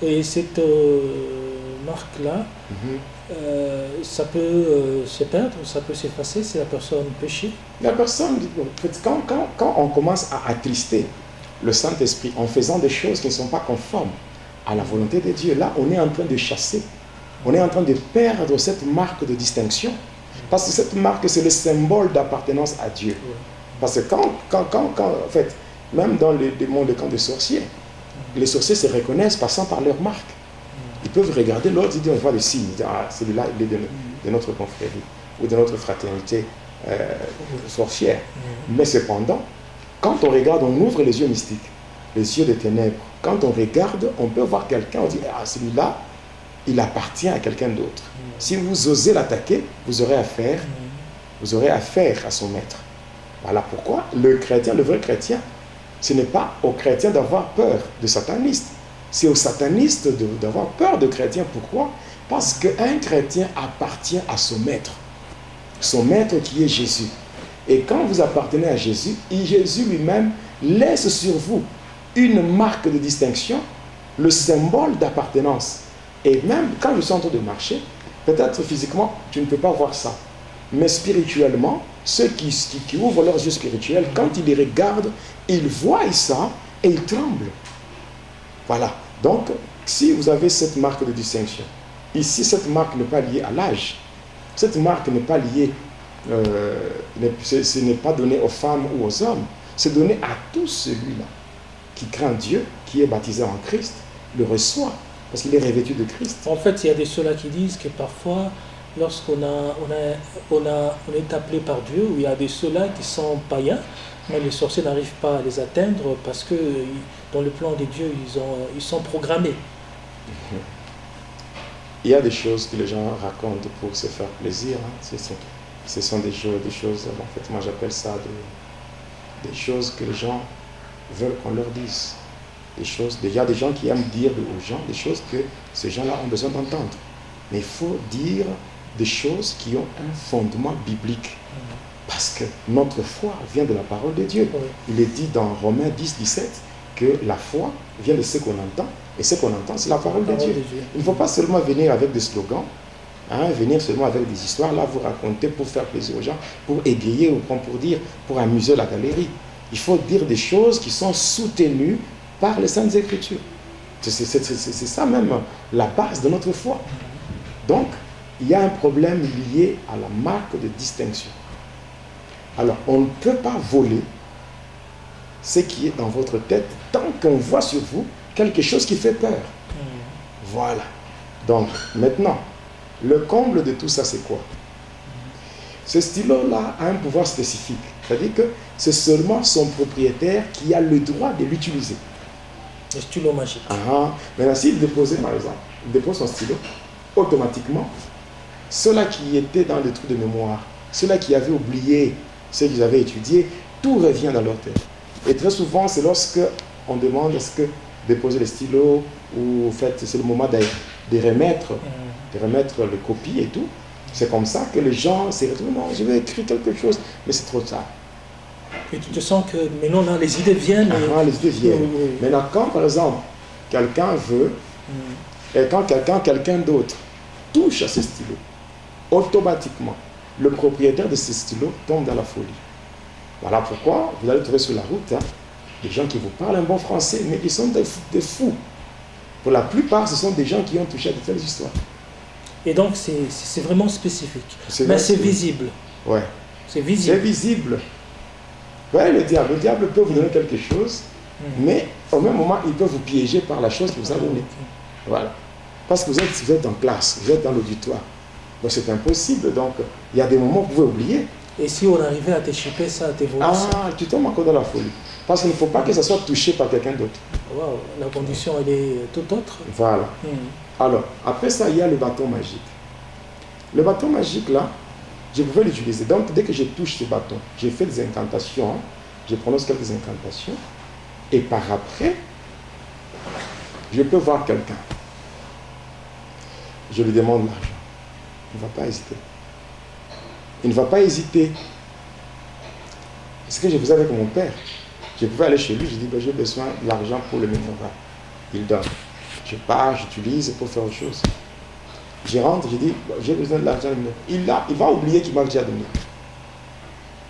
Et cette marque-là, ça peut se perdre, ça peut s'effacer si la personne péché. La personne, quand on commence à attrister le Saint-Esprit en faisant des choses qui ne sont pas conformes à la volonté de Dieu, là, on est en train de chasser. On est en train de perdre cette marque de distinction. Parce que cette marque, c'est le symbole d'appartenance à Dieu. Parce que en fait, même dans le monde des camps de sorciers, les sorciers se reconnaissent passant par leur marque. Ils peuvent regarder l'autre et dire, on voit le signe, celui-là, il est de notre confrérie ou de notre fraternité sorcière. Mais cependant, quand on regarde, on ouvre les yeux mystiques, les yeux des ténèbres. Quand on regarde, on peut voir quelqu'un, on dit, celui-là, il appartient à quelqu'un d'autre. Si vous osez l'attaquer, vous aurez affaire à son maître. Voilà pourquoi le vrai chrétien, ce n'est pas aux chrétiens d'avoir peur de satanistes. C'est aux satanistes d'avoir peur de chrétiens. Pourquoi? Parce qu'un chrétien appartient à son maître qui est Jésus. Et quand vous appartenez à Jésus, Jésus lui-même laisse sur vous une marque de distinction, le symbole d'appartenance. Et même quand je suis en train de marcher, peut-être physiquement, tu ne peux pas voir ça. Mais spirituellement, ceux qui ouvrent leurs yeux spirituels, quand ils les regardent, ils voient ça et ils tremblent. Voilà. Donc, si vous avez cette marque de distinction, ici, cette marque n'est pas liée à l'âge. Cette marque n'est pas liée, ce n'est pas donné aux femmes ou aux hommes. C'est donné à tout celui-là qui craint Dieu, qui est baptisé en Christ, le reçoit, parce qu'il est revêtu de Christ. En fait, il y a des ceux-là qui disent que parfois, lorsqu'on est appelé par Dieu, ou il y a des ceux-là qui sont païens, mais les sorciers n'arrivent pas à les atteindre parce que dans le plan de Dieu, ils sont programmés. Il y a des choses que les gens racontent pour se faire plaisir. Hein. Ce sont des choses, en fait, moi j'appelle ça des choses que les gens veulent qu'on leur dise. Il y a des gens qui aiment dire aux gens des choses que ces gens-là ont besoin d'entendre. Mais il faut dire des choses qui ont un fondement biblique. Parce que notre foi vient de la parole de Dieu. Il est dit dans Romains 10, 17 que la foi vient de ce qu'on entend. Et ce qu'on entend, c'est la parole de Dieu. Il ne faut pas seulement venir avec des slogans, venir seulement avec des histoires, là vous raconter pour faire plaisir aux gens, pour égayer ou pour amuser la galerie. Il faut dire des choses qui sont soutenues par les Saintes Écritures. C'est ça même la base de notre foi. Donc, il y a un problème lié à la marque de distinction. Alors, on ne peut pas voler ce qui est dans votre tête tant qu'on voit sur vous quelque chose qui fait peur. Voilà. Donc, maintenant, le comble de tout ça, c'est quoi? Ce stylo-là a un pouvoir spécifique. C'est-à-dire que c'est seulement son propriétaire qui a le droit de l'utiliser. Le stylo magique. Maintenant, s'il déposait, par exemple, il dépose son stylo, automatiquement, ceux-là qui étaient dans les trous de mémoire, ceux-là qui avaient oublié ce qu'ils avaient étudié, tout revient dans leur tête. Et très souvent, c'est lorsque on demande est-ce que déposer le stylo ou en fait, c'est le moment de remettre les copies et tout. C'est comme ça que les gens se retrouvent, non, je vais écrire quelque chose, mais c'est trop tard. Et tu te sens que maintenant, là, les idées viennent. Les idées viennent. Maintenant, quand, par exemple, quelqu'un veut Et quand quelqu'un d'autre touche à ce stylo, automatiquement, le propriétaire de ce stylo tombe dans la folie. Voilà pourquoi vous allez trouver sur la route des gens qui vous parlent un bon français, mais ils sont des fous. Pour la plupart, ce sont des gens qui ont touché à de telles histoires. Et donc, c'est vraiment spécifique. Mais c'est visible. Ouais. C'est visible. C'est visible. Ouais, le diable peut vous donner quelque chose, mais au même moment, il peut vous piéger par la chose qu'il vous a donnée. Voilà. Parce que vous êtes en classe, vous êtes dans l'auditoire. Donc c'est impossible. Donc, il y a des moments où vous pouvez oublier. Et si on arrivait à t'échapper ça, à tes voler ça? Tu tombes encore dans la folie. Parce qu'il ne faut pas que ça soit touché par quelqu'un d'autre. Wow, la condition, elle est tout autre. Voilà. Alors, après ça, il y a le bâton magique. Le bâton magique, là, je pouvais l'utiliser. Donc, dès que je touche ce bâton, j'ai fait des incantations, je prononce quelques incantations, et par après, je peux voir quelqu'un. Je lui demande l'argent. Il ne va pas hésiter. Il ne va pas hésiter. Ce que je faisais avec mon père, je pouvais aller chez lui, je dis, ben, j'ai besoin de l'argent pour le mémoire. Il donne. Je pars, j'utilise pour faire autre chose. Je rentre, je dis, j'ai besoin de l'argent. Il va oublier qu'il m'a déjà donné.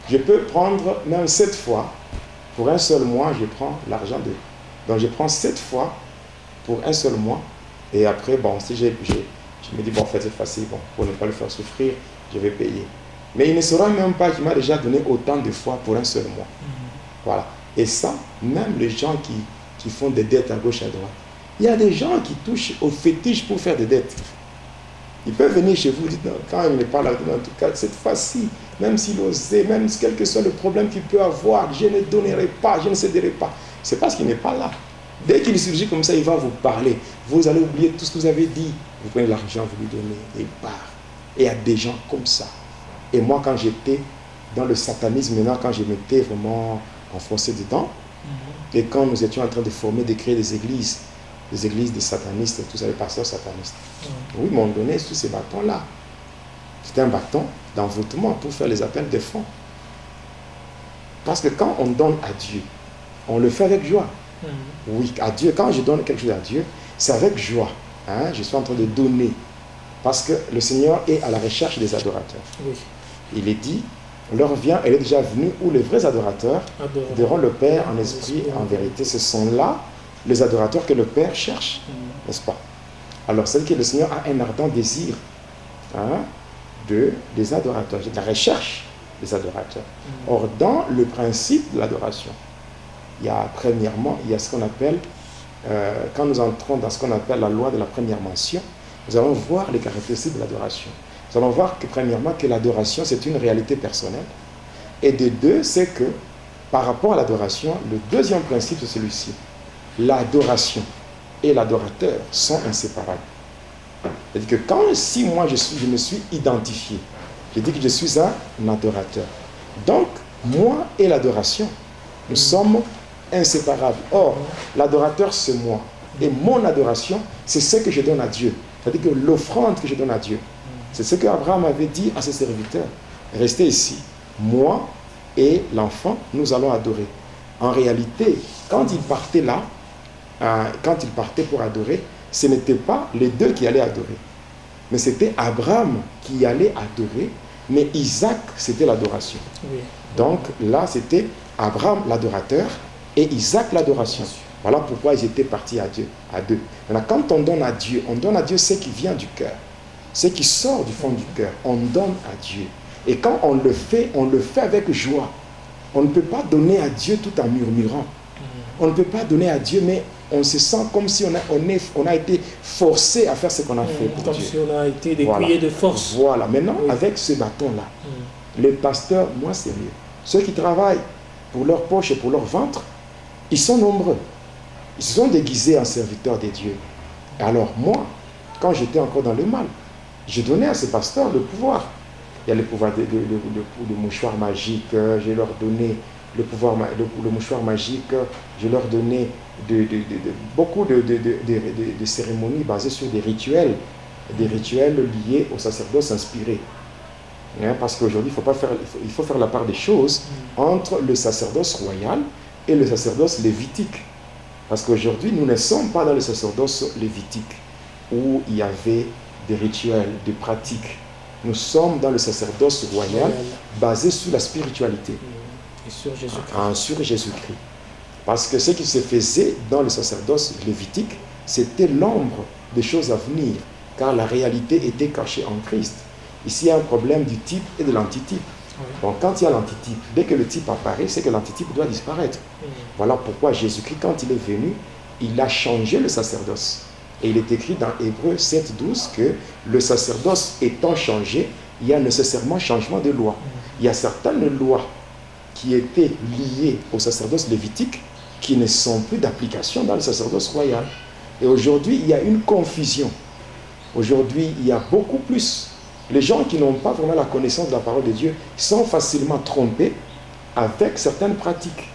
Je peux prendre même 7 fois. Pour un seul mois, je prends l'argent de... Donc je prends 7 fois pour un seul mois. Et après, bon, si je me dis, bon, en fait, c'est facile, bon, pour ne pas le faire souffrir, je vais payer. Mais il ne saura même pas qu'il m'a déjà donné autant de fois pour un seul mois. Voilà. Et ça, même les gens qui font des dettes à gauche, à droite, il y a des gens qui touchent au fétiche pour faire des dettes. Ils peuvent venir chez vous, dites, non, quand il n'est pas là, en tout cas, cette fois-ci, même s'il osait, même quel que soit le problème qu'il peut avoir, je ne donnerai pas, je ne céderai pas. C'est parce qu'il n'est pas là. Dès qu'il surgit comme ça, il va vous parler. Vous allez oublier tout ce que vous avez dit. Vous prenez l'argent, vous lui donnez, et il part. Et il y a des gens comme ça. Et moi, quand j'étais dans le satanisme, maintenant, quand je m'étais vraiment enfoncé dedans, et quand nous étions en train de former, de créer des églises des satanistes, tous les pasteurs satanistes, oui, ils m'ont donné tous ces bâtons-là. C'était un bâton d'envoûtement pour faire les appels de fonds. Parce que quand on donne à Dieu, on le fait avec joie. Oui, à Dieu, quand je donne quelque chose à Dieu, c'est avec joie. Je suis en train de donner. Parce que le Seigneur est à la recherche des adorateurs. Oui. Il est dit, l'heure vient, elle est déjà venue, où les vrais adorateurs adoreront le Père en esprit et en vérité. Ce sont là les adorateurs que le Père cherche, n'est-ce pas? Alors, c'est que le Seigneur a un ardent désir des adorateurs, de la recherche des adorateurs. Or, dans le principe de l'adoration, il y a premièrement, il y a ce qu'on appelle, quand nous entrons dans ce qu'on appelle la loi de la première mention, nous allons voir les caractéristiques de l'adoration. Nous allons voir que premièrement, que l'adoration, c'est une réalité personnelle. Et de deux, c'est que par rapport à l'adoration, le deuxième principe, c'est celui-ci. L'adoration et l'adorateur sont inséparables. C'est-à-dire que si moi je me suis identifié, je dis que je suis un adorateur. Donc, moi et l'adoration, nous sommes inséparables. Or, l'adorateur, c'est moi. Et mon adoration, c'est ce que je donne à Dieu. C'est-à-dire que l'offrande que je donne à Dieu, c'est ce qu'Abraham avait dit à ses serviteurs. Restez ici. Moi et l'enfant, nous allons adorer. En réalité, quand il partait là, quand il partait pour adorer, ce n'était pas les deux qui allaient adorer. Mais c'était Abraham qui allait adorer, mais Isaac, c'était l'adoration. Oui. Donc là, c'était Abraham l'adorateur et Isaac l'adoration. Voilà pourquoi ils étaient partis à Dieu, à deux. Maintenant, quand on donne à Dieu ce qui vient du cœur, ce qui sort du fond du cœur, on donne à Dieu. Et quand on le fait avec joie. On ne peut pas donner à Dieu tout en murmurant. On ne peut pas donner à Dieu, mais on se sent comme si on a été forcé à faire ce qu'on a fait pour comme Dieu. Si on a été dépouillé de force. Voilà. Maintenant, avec ce bâton-là, les pasteurs, moi c'est mieux. Ceux qui travaillent pour leur poche et pour leur ventre, ils sont nombreux. Ils se sont déguisés en serviteurs de Dieu. Et alors moi, quand j'étais encore dans le mal, je donnais à ces pasteurs le pouvoir. Il y a le pouvoir de mouchoir magique, je leur donnais le mouchoir magique, je leur donnais beaucoup de cérémonies basées sur des rituels liés au sacerdoce inspiré. Parce qu'aujourd'hui, il faut faire la part des choses entre le sacerdoce royal et le sacerdoce lévitique. Parce qu'aujourd'hui, nous ne sommes pas dans le sacerdoce lévitique où il y avait des rituels, des pratiques. Nous sommes dans le sacerdoce royal basé sur la spiritualité. Et sur Jésus-Christ. Sur Jésus-Christ. Parce que ce qui se faisait dans le sacerdoce lévitique, c'était l'ombre des choses à venir, car la réalité était cachée en Christ. Ici, il y a un problème du type et de l'antitype. Oui. Donc, quand il y a l'antitype, dès que le type apparaît, c'est que l'antitype doit disparaître. Voilà pourquoi Jésus-Christ, quand il est venu, il a changé le sacerdoce. Et il est écrit dans Hébreux 7,12 que le sacerdoce étant changé, il y a nécessairement changement de loi. Il y a certaines lois qui étaient liées au sacerdoce lévitique qui ne sont plus d'application dans le sacerdoce royal. Et aujourd'hui, il y a une confusion. Aujourd'hui, il y a beaucoup plus. Les gens qui n'ont pas vraiment la connaissance de la parole de Dieu sont facilement trompés avec certaines pratiques.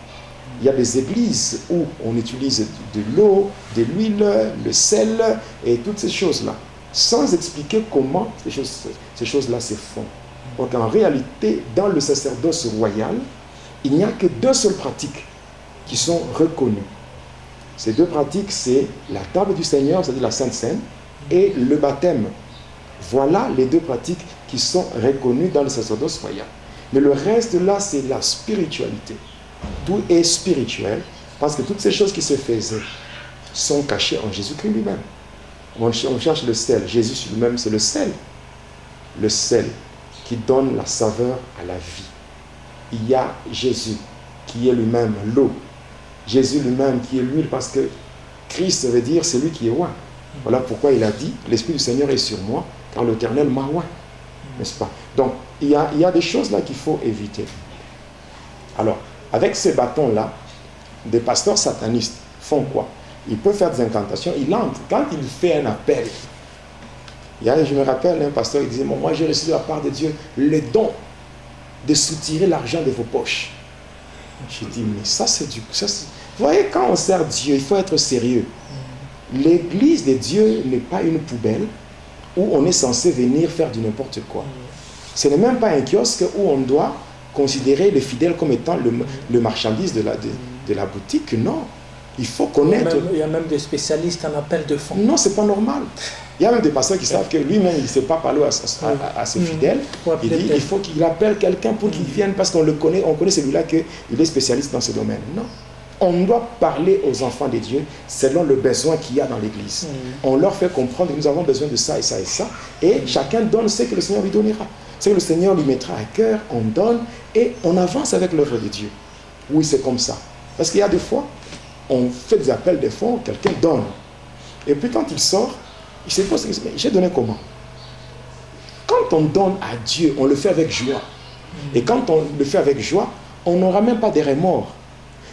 Il y a des églises où on utilise de l'eau, de l'huile, le sel et toutes ces choses-là, sans expliquer comment ces choses-là se font. Donc en réalité, dans le sacerdoce royal, il n'y a que deux seules pratiques qui sont reconnues. Ces deux pratiques, c'est la table du Seigneur, c'est-à-dire la Sainte Seine, et le baptême. Voilà les deux pratiques qui sont reconnues dans le sacerdoce royal. Mais le reste là, c'est la spiritualité. Tout est spirituel, parce que toutes ces choses qui se faisaient sont cachées en Jésus-Christ lui-même. On cherche le sel. Jésus lui-même, c'est le sel. Le sel qui donne la saveur à la vie. Il y a Jésus qui est lui-même l'eau. Jésus lui-même qui est l'huile, parce que Christ veut dire c'est lui qui est roi. Voilà pourquoi il a dit, l'Esprit du Seigneur est sur moi, car l'Éternel m'a roi. N'est-ce pas? Donc, il y a des choses là qu'il faut éviter. Alors, avec ces bâtons-là, des pasteurs satanistes font quoi? Ils peuvent faire des incantations, ils entrent. Quand il fait un appel, je me rappelle, un pasteur, il disait, moi j'ai reçu de la part de Dieu le don de soutirer l'argent de vos poches. J'ai dit, mais ça c'est du... Vous voyez, quand on sert Dieu, il faut être sérieux. L'église de Dieu n'est pas une poubelle où on est censé venir faire du n'importe quoi. Ce n'est même pas un kiosque où on doit considérer les fidèles comme étant le marchandise de la boutique. Non, il faut connaître... Il y a même des spécialistes en appel de fonds. Non, c'est pas normal. Il y a même des pasteurs qui savent que lui-même, il ne sait pas parler à ses fidèles. Il dit, il faut qu'il appelle quelqu'un pour qu'il vienne, parce qu'on le connaît, on connaît celui-là qu'il est spécialiste dans ce domaine. Non. On doit parler aux enfants de Dieu selon le besoin qu'il y a dans l'église. On leur fait comprendre que nous avons besoin de ça et ça et ça. Et chacun donne ce que le Seigneur lui donnera. Ce que le Seigneur lui mettra à cœur, on donne et on avance avec l'œuvre de Dieu. Oui, c'est comme ça. Parce qu'il y a des fois, on fait des appels de fonds, quelqu'un donne. Et puis quand il sort, il se pose, mais j'ai donné comment? Quand on donne à Dieu, on le fait avec joie. Et quand on le fait avec joie, on n'aura même pas de remords.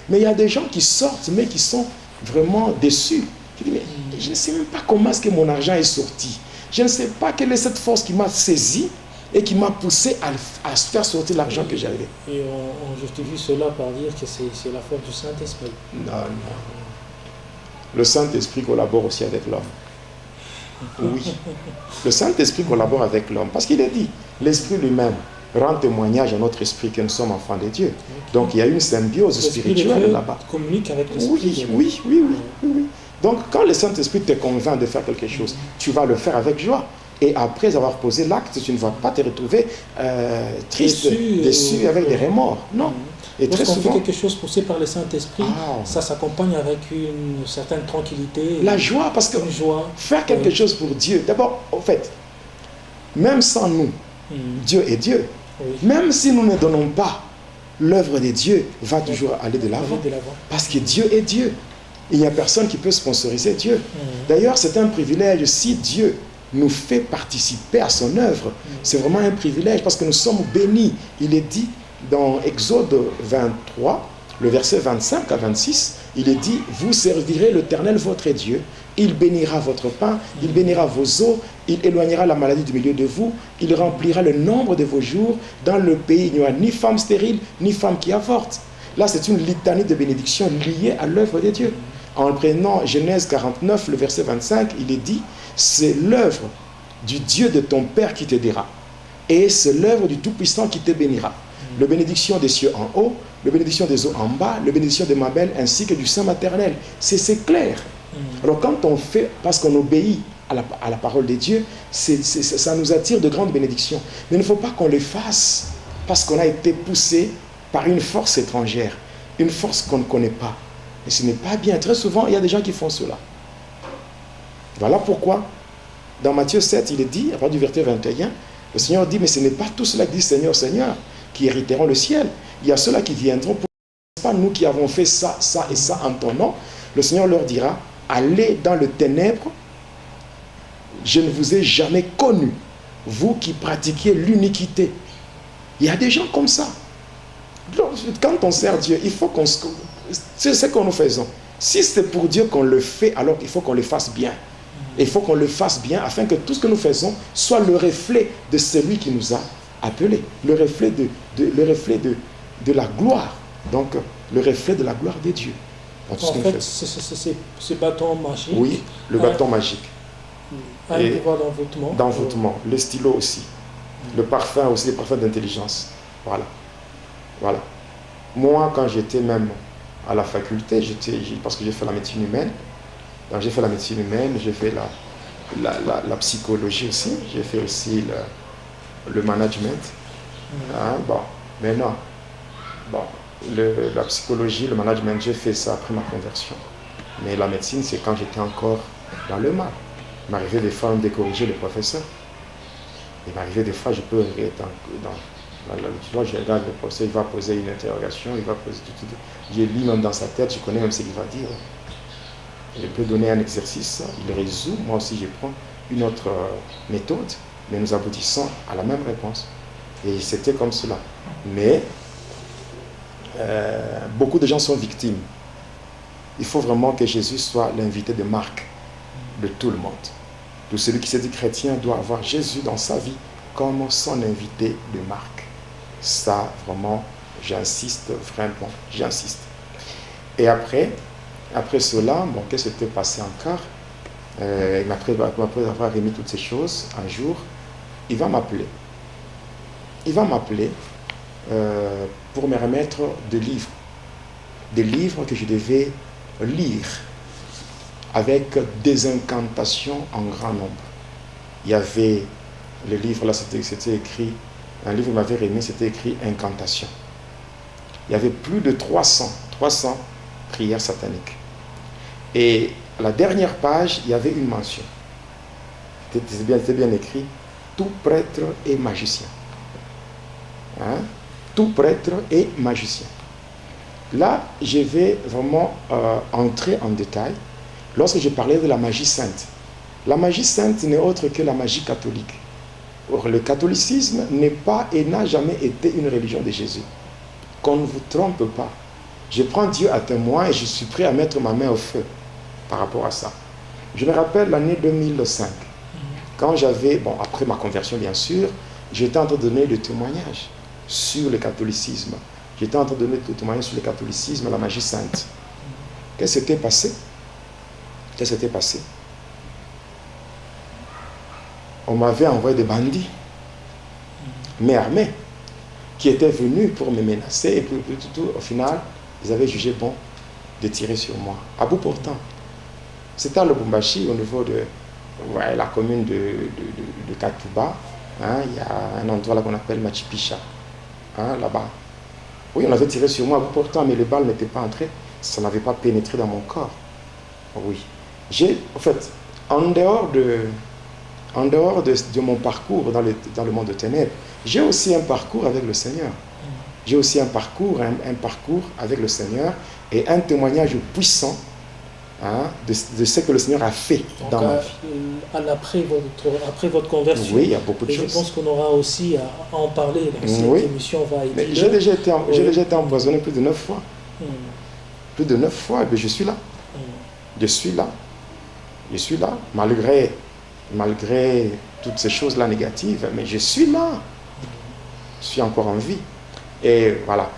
Mais il y a des gens qui sortent, mais qui sont vraiment déçus. Qui disent, mais je ne sais même pas comment est-ce que mon argent est sorti. Je ne sais pas quelle est cette force qui m'a saisi et qui m'a poussé à faire sortir l'argent que j'avais. Et on justifie cela par dire que c'est la force du Saint-Esprit. Non, non. Le Saint-Esprit collabore aussi avec l'homme. Oui. Le Saint-Esprit collabore avec l'homme. Parce qu'il est dit, l'Esprit lui-même rend témoignage à notre esprit que nous sommes enfants de Dieu. Donc il y a une symbiose spirituelle là-bas. Communique avec l'Esprit. Oui. Donc quand le Saint-Esprit te convainc de faire quelque chose, tu vas le faire avec joie. Et après avoir posé l'acte, tu ne vas pas te retrouver triste, déçu avec des remords. Non. Et très souvent, fait quelque chose poussé par le Saint-Esprit, ça s'accompagne avec une certaine tranquillité. La joie, parce que faire quelque chose pour Dieu, d'abord, en fait, même sans nous, Dieu est Dieu. Oui. Même si nous ne donnons pas, l'œuvre de Dieu va toujours aller de l'avant. Parce que Dieu est Dieu. Il n'y a personne qui peut sponsoriser Dieu. D'ailleurs, c'est un privilège si Dieu nous fait participer à son œuvre. C'est vraiment un privilège parce que nous sommes bénis. Il est dit dans Exode 23, le verset 25 à 26, il est dit, vous servirez l'Éternel votre Dieu, il bénira votre pain, il bénira vos eaux, il éloignera la maladie du milieu de vous, il remplira le nombre de vos jours, dans le pays il n'y aura ni femme stérile, ni femme qui avorte. Là c'est une litanie de bénédictions liée à l'œuvre de Dieu. En prenant Genèse 49, le verset 25, il est dit, c'est l'œuvre du Dieu de ton Père qui t'aidera, et c'est l'œuvre du Tout-Puissant qui te bénira. le bénédiction des cieux en haut, le bénédiction des eaux en bas, le bénédiction de ma belle ainsi que du sein maternel. C'est clair. Alors quand on fait, parce qu'on obéit à la parole de Dieu, ça nous attire de grandes bénédictions. Mais il ne faut pas qu'on les fasse parce qu'on a été poussé par une force étrangère, une force qu'on ne connaît pas. Et ce n'est pas bien. Très souvent, il y a des gens qui font cela. Voilà pourquoi, dans Matthieu 7, il est dit, à partir du verset 21, le Seigneur dit, mais ce n'est pas tous ceux-là qui disent Seigneur, Seigneur, qui hériteront le ciel. Il y a ceux-là qui viendront pour pas nous qui avons fait ça, ça et ça en ton nom. Le Seigneur leur dira, allez dans le ténèbre, je ne vous ai jamais connu, vous qui pratiquiez l'iniquité. Il y a des gens comme ça. Quand on sert Dieu, il faut qu'on... C'est ce que nous faisons. Si c'est pour Dieu qu'on le fait, alors il faut qu'on le fasse bien. Il faut qu'on le fasse bien afin que tout ce que nous faisons soit le reflet de celui qui nous a appelés. Le reflet de la gloire. Donc, le reflet de la gloire de Dieu. En fait, ce bâton magique. Oui, le bâton magique. Un pouvoir d'envoûtement. D'envoûtement. Le stylo aussi. Le parfum aussi, le parfum d'intelligence. Voilà. Voilà. Moi, quand j'étais même à la faculté, parce que j'ai fait la médecine humaine, donc j'ai fait la médecine humaine, j'ai fait la psychologie aussi, j'ai fait aussi le management. Bon, maintenant, la psychologie, le management, j'ai fait ça après ma conversion. Mais la médecine, c'est quand j'étais encore dans le mal. Il m'arrivait des fois de corriger les professeurs. Il m'arrivait des fois, je peux être tu vois, je regarde le professeur, il va poser une interrogation, il va poser tout. Je lis même dans sa tête, je connais même ce qu'il va dire. Je peux donner un exercice, il résout, moi aussi je prends une autre méthode, mais nous aboutissons à la même réponse. Et c'était comme cela. Mais beaucoup de gens sont victimes. Il faut vraiment que Jésus soit l'invité de marque de tout le monde. Tout celui qui se dit chrétien doit avoir Jésus dans sa vie comme son invité de marque. Ça, vraiment, j'insiste, vraiment, j'insiste. Et après cela, bon, qu'est-ce qui s'était passé encore? Après avoir remis toutes ces choses, un jour, il va m'appeler. Il va m'appeler pour me remettre des livres que je devais lire avec des incantations en grand nombre. Il y avait le livre là, c'était écrit, un livre qu'il m'avait remis, c'était écrit incantation. Il y avait plus de 300 prières sataniques. Et à la dernière page, il y avait une mention. C'était bien écrit, tout prêtre et magicien. Tout prêtre et magicien. Là, je vais vraiment entrer en détail lorsque je parlais de la magie sainte. La magie sainte n'est autre que la magie catholique. Or, le catholicisme n'est pas et n'a jamais été une religion de Jésus. Qu'on ne vous trompe pas. Je prends Dieu à témoin et je suis prêt à mettre ma main au feu par rapport à ça. Je me rappelle l'année 2005, quand j'avais, après ma conversion bien sûr, j'étais en train de donner des témoignages sur le catholicisme. J'étais en train de donner des témoignages sur le catholicisme, la magie sainte. Qu'est-ce qui s'était passé? Qu'est-ce qui s'était passé? On m'avait envoyé des bandits, mais armés, qui étaient venus pour me menacer. Et tout, au final, ils avaient jugé bon de tirer sur moi. À bout portant. C'était à Lubumbashi, au niveau de la commune de Katuba. Il y a un endroit là qu'on appelle Machipicha. Là-bas. Oui, on avait tiré sur moi à bout portant, mais les balles n'étaient pas entrées. Ça n'avait pas pénétré dans mon corps. Oui. En fait, en dehors de mon parcours dans le monde de ténèbres, j'ai aussi un parcours avec le Seigneur. J'ai aussi un parcours avec le Seigneur et un témoignage puissant de ce que le Seigneur a fait dans ma vie. Après votre conversion, oui, il y a beaucoup de choses. Je pense qu'on aura aussi à en parler dans cette émission. J'ai déjà été empoisonné plus de 9 fois. Plus de 9 fois, et je suis là. Je suis là, malgré toutes ces choses-là négatives, mais je suis là. Je suis encore en vie. Et voilà.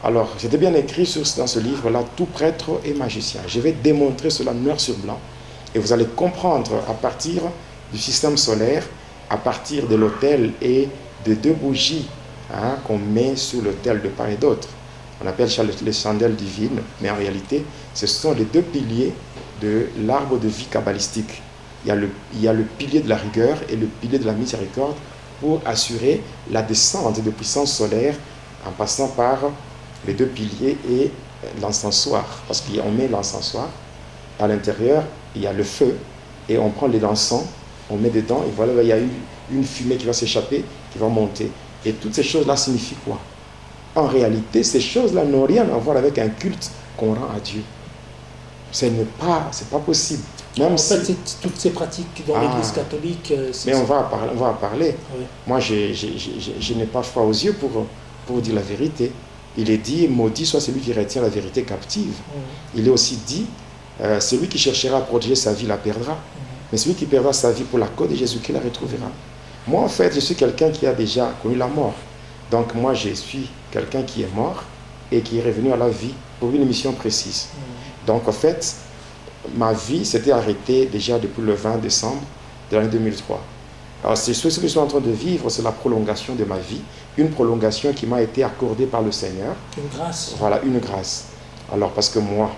Alors, c'était bien écrit dans ce livre-là, tout prêtre et magicien. Je vais démontrer cela noir sur blanc. Et vous allez comprendre à partir du système solaire, à partir de l'autel et de 2 bougies hein, qu'on met sur l'autel de part et d'autre. On appelle ça les chandelles divines, mais en réalité, ce sont les deux piliers de l'arbre de vie kabbalistique. Il y a le pilier de la rigueur et le pilier de la miséricorde pour assurer la descente de puissance solaire en passant par les deux piliers et l'encensoir. Parce qu'on met l'encensoir, à l'intérieur, il y a le feu, et on prend l'encens, on met dedans, et voilà, il y a une fumée qui va s'échapper, qui va monter. Et toutes ces choses-là signifient quoi? En réalité, ces choses-là n'ont rien à voir avec un culte qu'on rend à Dieu. Ce n'est pas possible. Même en fait, toutes ces pratiques dans l'Église catholique... mais on va en parler. Oui. Moi, je n'ai pas froid aux yeux pour dire la vérité. Il est dit, maudit soit celui qui retient la vérité captive. Il est aussi dit, celui qui cherchera à protéger sa vie la perdra. Mais celui qui perdra sa vie pour la cause de Jésus-Christ la retrouvera. Moi, en fait, je suis quelqu'un qui a déjà connu la mort. Donc, moi, je suis quelqu'un qui est mort et qui est revenu à la vie pour une mission précise. Donc, en fait, ma vie s'était arrêtée déjà depuis le 20 décembre de l'année 2003. Alors, ce que je suis en train de vivre, c'est la prolongation de ma vie, une prolongation qui m'a été accordée par le Seigneur. Une grâce. Voilà, une grâce. Alors, parce que moi,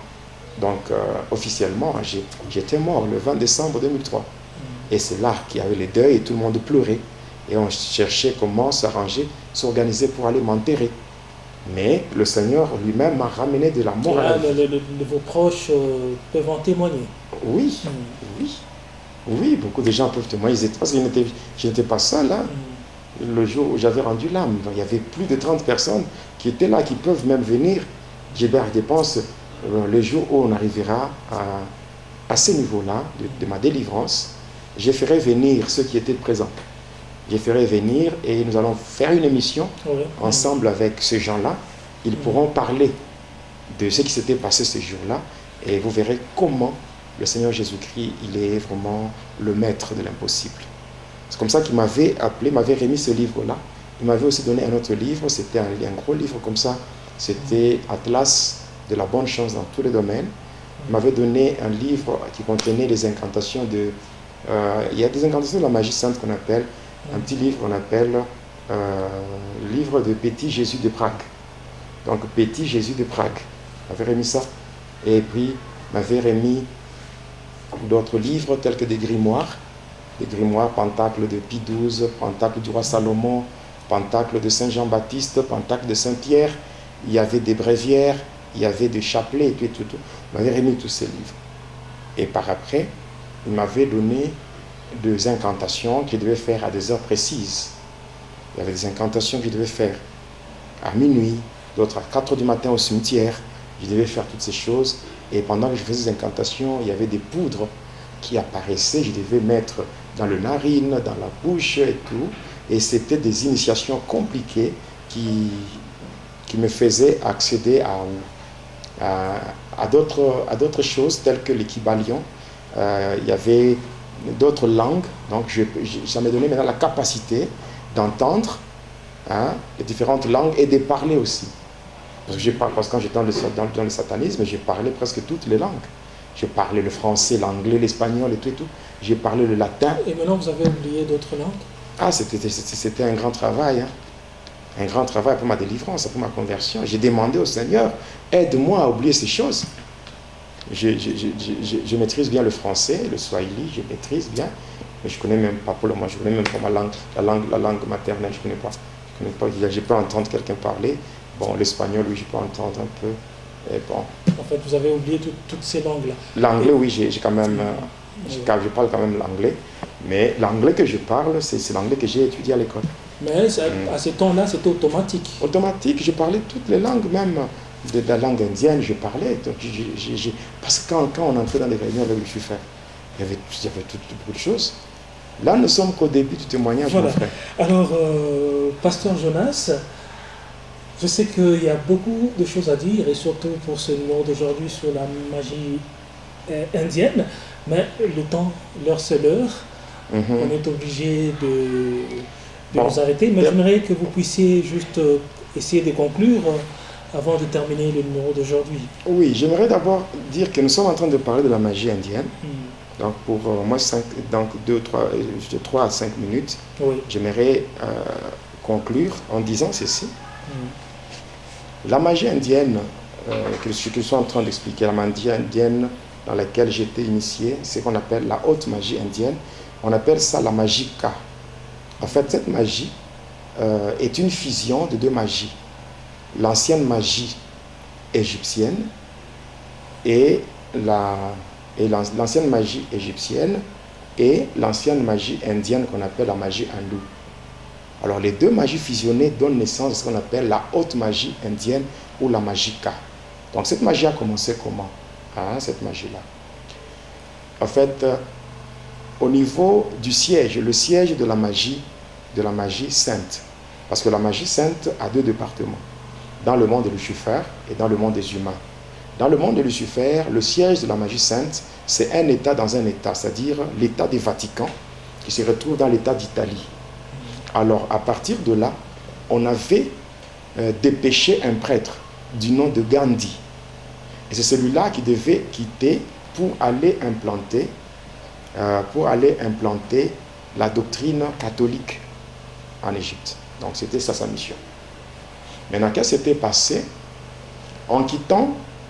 donc, officiellement, j'étais mort le 20 décembre 2003. Et c'est là qu'il y avait les deuils et tout le monde pleurait. Et on cherchait comment s'arranger, s'organiser pour aller m'enterrer. Mais le Seigneur lui-même m'a ramené de la mort à la vie. Vos proches peuvent en témoigner. Oui, oui, beaucoup de gens peuvent témoigner. Parce que je n'étais pas seul. Hein. Le jour où j'avais rendu l'âme, il y avait plus de 30 personnes qui étaient là, qui peuvent même venir. Gilbert dépense le jour où on arrivera à ce niveau-là de ma délivrance. Je ferai venir ceux qui étaient présents. Je ferai venir et nous allons faire une émission ensemble avec ces gens-là. Ils pourront parler de ce qui s'était passé ce jour-là et vous verrez comment le Seigneur Jésus-Christ, il est vraiment le maître de l'impossible. C'est comme ça qu'il m'avait appelé, m'avait remis ce livre-là. Il m'avait aussi donné un autre livre, c'était un gros livre comme ça. C'était Atlas de la bonne chance dans tous les domaines. Il m'avait donné un livre qui contenait des incantations de... il y a des incantations de la magie sainte qu'on appelle, un petit livre qu'on appelle livre de Petit Jésus de Prague. Donc Petit Jésus de Prague. Il m'avait remis ça. Et puis, il m'avait remis d'autres livres tels que des grimoires Pentacle de Pie XII, Pentacle du roi Salomon, Pentacle de Saint Jean-Baptiste, Pentacle de Saint-Pierre. Il y avait des bréviaires, il y avait des chapelets et tout. Il m'avait remis tous ces livres. Et par après, il m'avait donné des incantations qu'il devait faire à des heures précises. Il y avait des incantations qu'il devait faire à minuit, d'autres à 4 heures du matin au cimetière. Je devais faire toutes ces choses. Et pendant que je faisais ces incantations, il y avait des poudres qui apparaissaient. Je devais mettre dans le narine, dans la bouche et tout. Et c'était des initiations compliquées qui me faisaient accéder à d'autres choses telles que l'équibalion. Il y avait d'autres langues. Donc ça m'a donné maintenant la capacité d'entendre les différentes langues et de parler aussi. Parce que quand j'étais dans le satanisme, j'ai parlé presque toutes les langues. J'ai parlé le français, l'anglais, l'espagnol et tout. J'ai parlé le latin. Et maintenant, vous avez oublié d'autres langues? Ah, c'était un grand travail. Hein. Un grand travail pour ma délivrance, pour ma conversion. J'ai demandé au Seigneur, aide-moi à oublier ces choses. Je maîtrise bien le français, le swahili, je maîtrise bien. Mais je ne connais même pas pour le moment, je ne connais même pas la langue maternelle, je ne connais pas. Je peux entendre quelqu'un parler. Bon, l'espagnol, oui, je peux entendre un peu. Et bon. En fait, vous avez oublié toutes ces langues-là. L'anglais, oui, j'ai quand même... je parle quand même l'anglais. Mais l'anglais que je parle, c'est l'anglais que j'ai étudié à l'école. Mais à ce temps-là, c'était automatique. Automatique, je parlais toutes les langues, même de la langue indienne, je parlais. Donc, parce que quand on entrait dans les réunions avec le chauffeur, il y avait beaucoup de choses. Là, nous sommes qu'au début du témoignage, voilà. Mon frère. Alors, Pasteur Jonas, je sais qu'il y a beaucoup de choses à dire, et surtout pour ce numéro d'aujourd'hui sur la magie indienne, mais le temps, l'heure c'est l'heure. On est obligé de nous arrêter, mais j'aimerais que vous puissiez juste essayer de conclure avant de terminer le numéro d'aujourd'hui. Oui, j'aimerais d'abord dire que nous sommes en train de parler de la magie indienne. Donc pour moi, 3 à 5 minutes, oui. J'aimerais conclure en disant ceci. La magie indienne, que je suis en train d'expliquer, la magie indienne dans laquelle j'ai été initié, c'est ce qu'on appelle la haute magie indienne. On appelle ça la magie Ka. En fait, cette magie est une fusion de deux magies. L'ancienne magie égyptienne et l'ancienne magie égyptienne et l'ancienne magie indienne qu'on appelle la magie hindoue. Alors les deux magies fusionnées donnent naissance à ce qu'on appelle la haute magie indienne ou la magie Ka. Donc cette magie a commencé comment? Cette magie-là. En fait, au niveau du siège, le siège de la magie sainte. Parce que la magie sainte a deux départements. Dans le monde de Lucifer et dans le monde des humains. Dans le monde de Lucifer, le siège de la magie sainte, c'est un état dans un état, c'est-à-dire l'état du Vatican, qui se retrouve dans l'état d'Italie. Alors, à partir de là, on avait dépêché un prêtre du nom de Gandhi. Et c'est celui-là qui devait quitter pour aller implanter la doctrine catholique en Égypte. Donc, c'était ça sa mission. Maintenant, qu'est-ce qui s'était passé? En quittant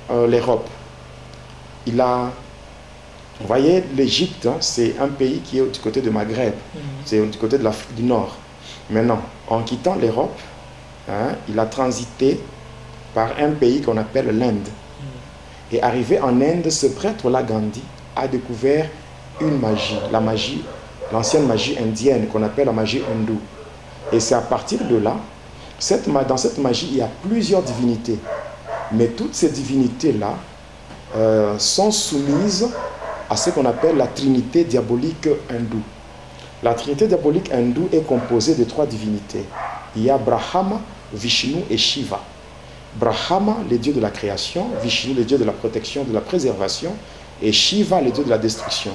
l'Europe, vous voyez, l'Égypte, c'est un pays qui est du côté de Maghreb, c'est du côté de l'Afrique du Nord. Maintenant, en quittant l'Europe, il a transité par un pays qu'on appelle l'Inde. Et arrivé en Inde, ce prêtre-là, Gandhi, a découvert une magie, l'ancienne magie indienne qu'on appelle la magie hindoue. Et c'est à partir de là, dans cette magie, il y a plusieurs divinités. Mais toutes ces divinités-là sont soumises à ce qu'on appelle la trinité diabolique hindoue. La trinité diabolique hindoue est composée de trois divinités. Il y a Brahma, Vishnu et Shiva. Brahma, le dieu de la création, Vishnu, le dieu de la protection, de la préservation, et Shiva, le dieu de la destruction.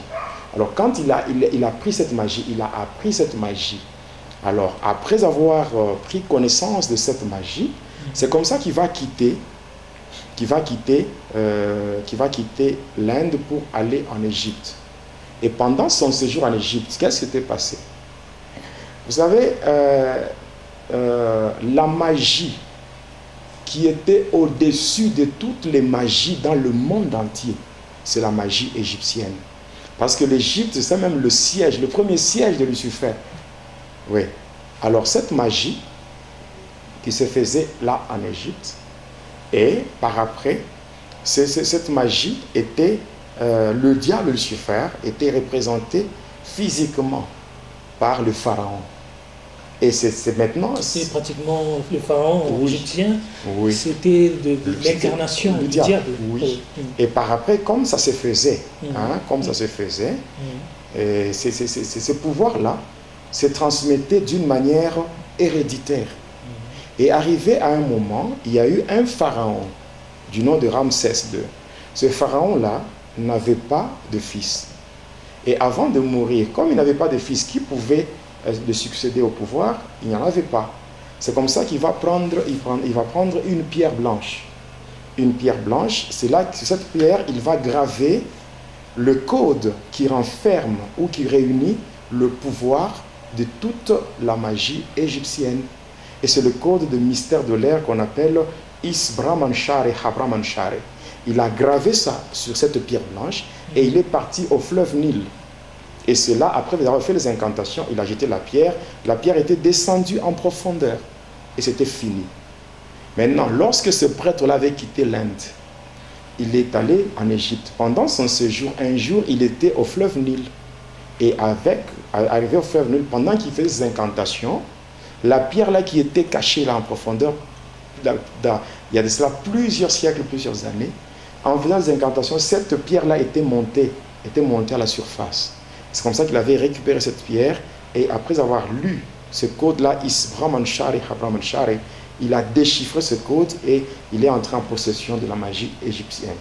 Alors quand il a appris cette magie, alors après avoir pris connaissance de cette magie, c'est comme ça qu'il va quitter l'Inde pour aller en Égypte. Et pendant son séjour en Égypte, qu'est-ce qui s'était passé? Vous savez, la magie qui était au-dessus de toutes les magies dans le monde entier, c'est la magie égyptienne. Parce que l'Égypte, c'est même le premier siège de Lucifer. Oui. Alors cette magie qui se faisait là en Égypte, et par après, cette magie était, le diable Lucifer était représenté physiquement par le pharaon. Et c'est maintenant... C'est pratiquement le pharaon égyptien, c'était de l'incarnation du diable. Oui. Et par après, comme ça se faisait, et ce pouvoir-là se transmettait d'une manière héréditaire. Et arrivé à un moment, il y a eu un pharaon du nom de Ramsès II. Ce pharaon-là n'avait pas de fils. Et avant de mourir, comme il n'avait pas de fils qui pouvait de succéder au pouvoir, il n'y en avait pas. C'est comme ça qu'il va prendre une pierre blanche. Une pierre blanche, c'est là que sur cette pierre, il va graver le code qui renferme ou qui réunit le pouvoir de toute la magie égyptienne. Et c'est le code de mystère de l'air qu'on appelle Isbramanshare Habramanshare. Il a gravé ça sur cette pierre blanche et il est parti au fleuve Nil. Et cela, après avoir fait les incantations, il a jeté la pierre était descendue en profondeur et c'était fini. Maintenant, lorsque ce prêtre-là avait quitté l'Inde, il est allé en Égypte. Pendant son séjour, un jour, il était au fleuve Nil. Et arrivé au fleuve Nil, pendant qu'il faisait ses incantations, la pierre là qui était cachée là en profondeur, il y a de cela plusieurs siècles, plusieurs années, en faisant des incantations, cette pierre là était montée à la surface. C'est comme ça qu'il avait récupéré cette pierre et après avoir lu ce code-là, Isbramanshare Habramanshare, il a déchiffré ce code et il est entré en possession de la magie égyptienne.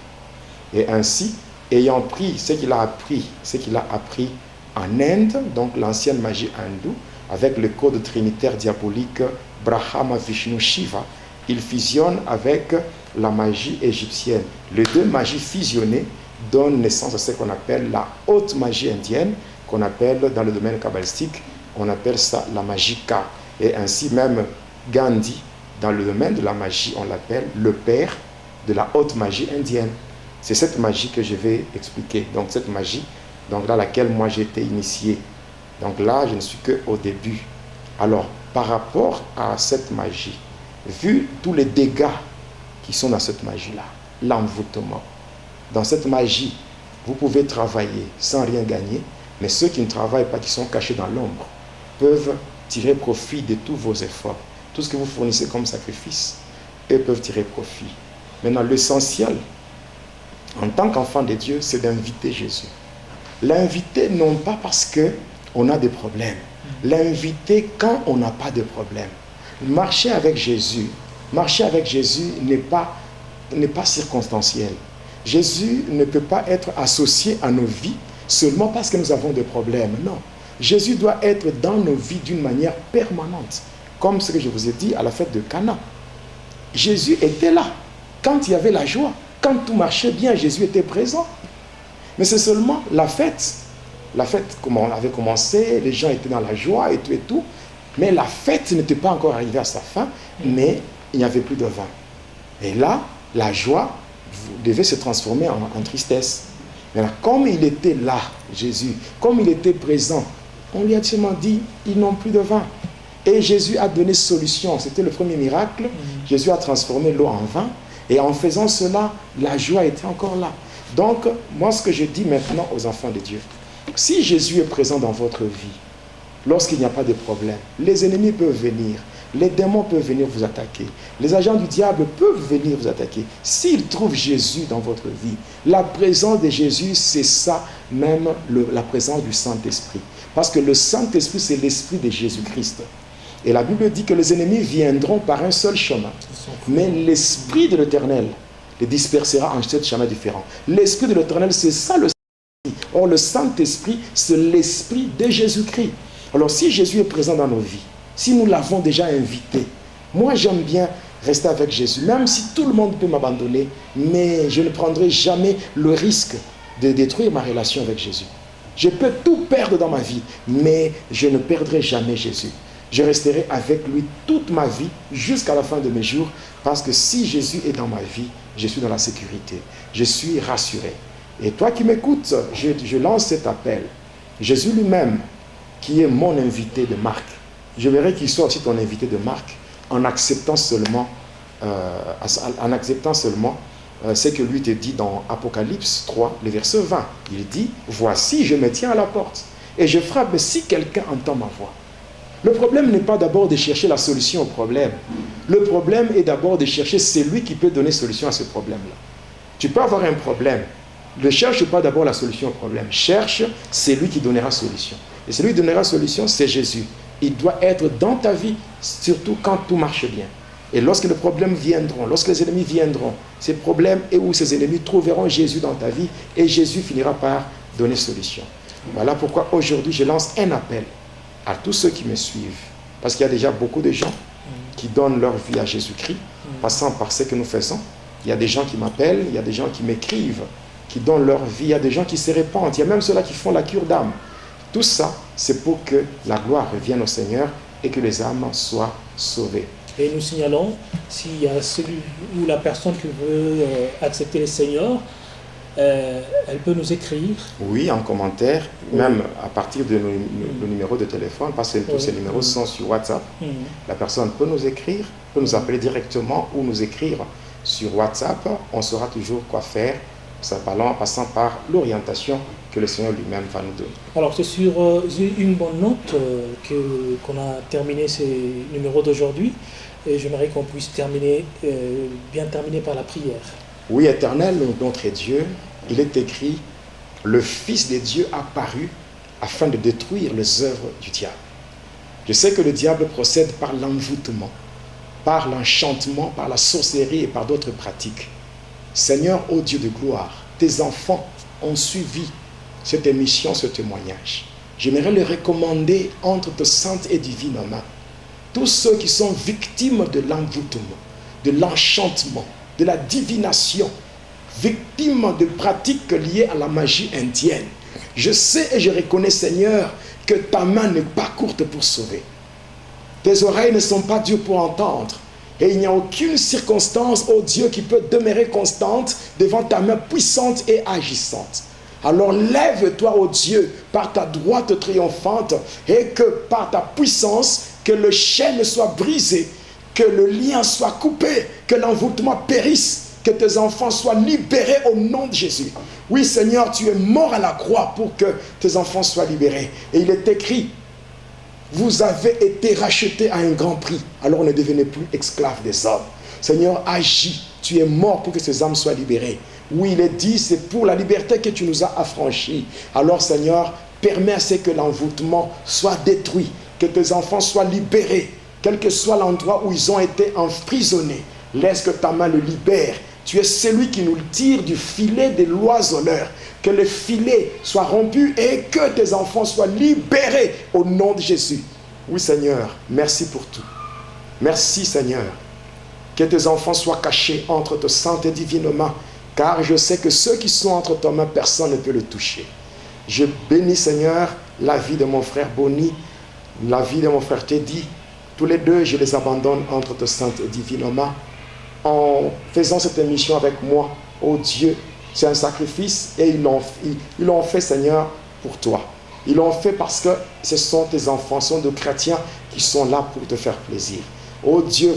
Et ainsi, ayant pris ce qu'il a appris en Inde, donc l'ancienne magie hindoue, avec le code trinitaire diabolique Brahma, Vishnu, Shiva, il fusionne avec la magie égyptienne. Les deux magies fusionnées donnent naissance à ce qu'on appelle la haute magie indienne, qu'on appelle dans le domaine kabbalistique, on appelle ça la magie Ka. Et ainsi même, Gandhi, dans le domaine de la magie, on l'appelle le père de la haute magie indienne. C'est cette magie que je vais expliquer. Donc cette magie dans laquelle moi j'ai été initié. Donc là, je ne suis qu'au début. Alors, par rapport à cette magie, vu tous les dégâts qui sont dans cette magie-là, l'envoûtement, dans cette magie, vous pouvez travailler sans rien gagner, mais ceux qui ne travaillent pas, qui sont cachés dans l'ombre, peuvent tirer profit de tous vos efforts. Tout ce que vous fournissez comme sacrifice, eux peuvent tirer profit. Maintenant, l'essentiel, en tant qu'enfant de Dieu, c'est d'inviter Jésus. L'inviter non pas parce qu'on a des problèmes, l'inviter quand on n'a pas de problème. Marcher avec Jésus n'est pas circonstanciel. Jésus ne peut pas être associé à nos vies seulement parce que nous avons des problèmes. Non. Jésus doit être dans nos vies d'une manière permanente. Comme ce que je vous ai dit à la fête de Cana. Jésus était là. Quand il y avait la joie, quand tout marchait bien, Jésus était présent. Mais c'est seulement la fête. La fête, comme on avait commencé, les gens étaient dans la joie et tout. Mais la fête n'était pas encore arrivée à sa fin, mais il n'y avait plus de vin. Et là, la joie devait se transformer en tristesse. Maintenant, comme il était là, Jésus, comme il était présent, on lui a seulement dit, ils n'ont plus de vin. Et Jésus a donné solution. C'était le premier miracle. Jésus a transformé l'eau en vin. Et en faisant cela, la joie était encore là. Donc, moi, ce que je dis maintenant aux enfants de Dieu, si Jésus est présent dans votre vie, lorsqu'il n'y a pas de problème, les ennemis peuvent venir, les démons peuvent venir vous attaquer, les agents du diable peuvent venir vous attaquer. S'ils trouvent Jésus dans votre vie, la présence de Jésus, c'est ça même la présence du Saint-Esprit. Parce que le Saint-Esprit, c'est l'Esprit de Jésus-Christ. Et la Bible dit que les ennemis viendront par un seul chemin. Mais l'Esprit de l'Éternel les dispersera en 7 chemins différents. L'Esprit de l'Éternel, c'est ça le Saint-Esprit. Or, le Saint-Esprit, c'est l'Esprit de Jésus-Christ. Alors, si Jésus est présent dans nos vies, si nous l'avons déjà invité, moi j'aime bien rester avec Jésus, même si tout le monde peut m'abandonner, mais je ne prendrai jamais le risque de détruire ma relation avec Jésus. Je peux tout perdre dans ma vie, mais je ne perdrai jamais Jésus. Je resterai avec lui toute ma vie jusqu'à la fin de mes jours, parce que si Jésus est dans ma vie, je suis dans la sécurité, je suis rassuré. Et toi qui m'écoutes, je lance cet appel. Jésus lui-même, qui est mon invité de marque, je verrai qu'il soit aussi ton invité de marque en acceptant seulement, ce que lui te dit dans Apocalypse 3, le verset 20. Il dit, voici, je me tiens à la porte et je frappe si quelqu'un entend ma voix. Le problème n'est pas d'abord de chercher la solution au problème. Le problème est d'abord de chercher celui qui peut donner solution à ce problème-là. Tu peux avoir un problème. Ne cherche pas d'abord la solution au problème. Cherche celui qui donnera solution. Et celui qui donnera solution, c'est Jésus. Il doit être dans ta vie, surtout quand tout marche bien. Et lorsque les problèmes viendront, lorsque les ennemis viendront, ces problèmes et où ces ennemis trouveront Jésus dans ta vie et Jésus finira par donner solution. Voilà pourquoi aujourd'hui je lance un appel à tous ceux qui me suivent. Parce qu'il y a déjà beaucoup de gens qui donnent leur vie à Jésus-Christ, passant par ce que nous faisons. Il y a des gens qui m'appellent, il y a des gens qui m'écrivent, qui donnent leur vie, il y a des gens qui se répandent, il y a même ceux-là qui font la cure d'âme. Tout ça, c'est pour que la gloire revienne au Seigneur et que les âmes soient sauvées. Et nous signalons, s'il y a celui ou la personne qui veut accepter le Seigneur, elle peut nous écrire. Oui, en commentaire, même à partir de nos numéros de téléphone, parce que tous ces numéros sont sur WhatsApp. La personne peut nous écrire, peut nous appeler directement ou nous écrire sur WhatsApp. On saura toujours quoi faire, en passant par l'orientation que le Seigneur lui-même va nous donner. Alors c'est sur une bonne note qu'on a terminé ces numéros d'aujourd'hui. Et j'aimerais qu'on puisse bien terminer par la prière. Oui, Éternel, notre Dieu, il est écrit, le Fils de Dieu apparut afin de détruire les œuvres du diable. Je sais que le diable procède par l'envoûtement, par l'enchantement, par la sorcellerie et par d'autres pratiques. Seigneur, ô Dieu de gloire, tes enfants ont suivi cette émission, ce témoignage. J'aimerais le recommander entre tes saintes et divines mains. Tous ceux qui sont victimes de l'envoûtement, de l'enchantement, de la divination, victimes de pratiques liées à la magie indienne. Je sais et je reconnais, Seigneur, que ta main n'est pas courte pour sauver. Tes oreilles ne sont pas dures pour entendre. Et il n'y a aucune circonstance, ô Dieu, qui peut demeurer constante devant ta main puissante et agissante. Alors lève-toi, ô Dieu, par ta droite triomphante, et que par ta puissance, que le chêne soit brisé, que le lien soit coupé, que l'envoûtement périsse, que tes enfants soient libérés au nom de Jésus. Oui, Seigneur, tu es mort à la croix pour que tes enfants soient libérés. Et il est écrit, vous avez été rachetés à un grand prix, alors ne devenez plus esclaves des hommes. Seigneur, agis, tu es mort pour que ces âmes soient libérées. Oui, il est dit, c'est pour la liberté que tu nous as affranchis. Alors, Seigneur, permets à ce que l'envoûtement soit détruit, que tes enfants soient libérés, quel que soit l'endroit où ils ont été emprisonnés. Laisse que ta main le libère. Tu es celui qui nous tire du filet des loisonneurs. Que le filet soit rompu et que tes enfants soient libérés au nom de Jésus. Oui, Seigneur, merci pour tout. Merci, Seigneur. Que tes enfants soient cachés entre tes saintes et divines mains, car je sais que ceux qui sont entre tes mains, personne ne peut le toucher. Je bénis, Seigneur, la vie de mon frère Boni, la vie de mon frère Teddy. Tous les deux, je les abandonne entre tes saintes et divines mains. En faisant cette émission avec moi, oh Dieu, c'est un sacrifice et ils l'ont fait, Seigneur, pour toi. Ils l'ont fait parce que ce sont tes enfants, ce sont des chrétiens qui sont là pour te faire plaisir. Oh Dieu,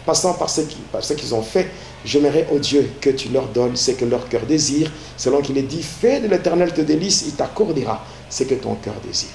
passant par ce qu'ils ont fait, j'aimerais, oh Dieu, que tu leur donnes ce que leur cœur désire, selon qu'il est dit, fais de l'Éternel tes délices, il t'accordera ce que ton cœur désire.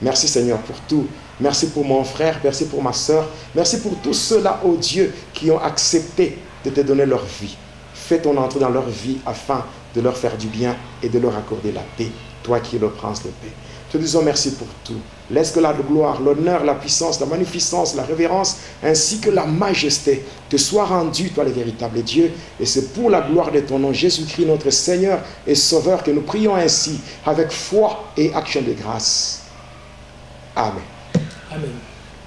Merci Seigneur pour tout. Merci pour mon frère, merci pour ma soeur, merci pour tous ceux-là, oh Dieu, qui ont accepté de te donner leur vie. Fais ton entrée dans leur vie afin de leur faire du bien et de leur accorder la paix, toi qui es le prince de paix. Te disons merci pour tout. Laisse que la gloire, l'honneur, la puissance, la magnificence, la révérence, ainsi que la majesté te soient rendues, toi le véritable Dieu. Et c'est pour la gloire de ton nom, Jésus-Christ, notre Seigneur et Sauveur, que nous prions ainsi, avec foi et action de grâce. Amen. Amen.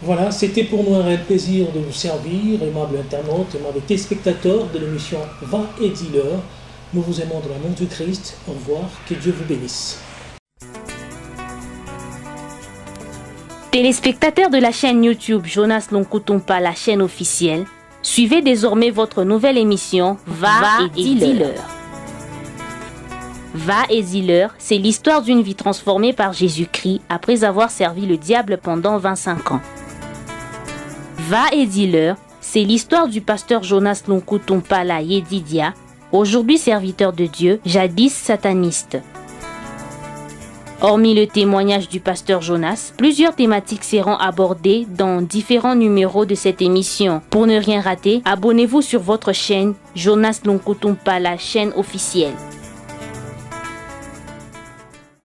Voilà, c'était pour nous un réel plaisir de vous servir, aimables internautes, aimables téléspectateurs de l'émission Va et dis-leur. Nous vous aimons dans l'amour du Christ. Au revoir, que Dieu vous bénisse. Téléspectateurs de la chaîne YouTube Jonas Lonkutumpa, la chaîne officielle, suivez désormais votre nouvelle émission Va et dis-leur. Va et dis-leur, c'est l'histoire d'une vie transformée par Jésus-Christ après avoir servi le diable pendant 25 ans. Va et dis-leur, c'est l'histoire du pasteur Jonas Lonkutumpa la Yedidia, aujourd'hui serviteur de Dieu, jadis sataniste. Hormis le témoignage du pasteur Jonas, plusieurs thématiques seront abordées dans différents numéros de cette émission. Pour ne rien rater, abonnez-vous sur votre chaîne Jonas Lonkutumpa, la chaîne officielle.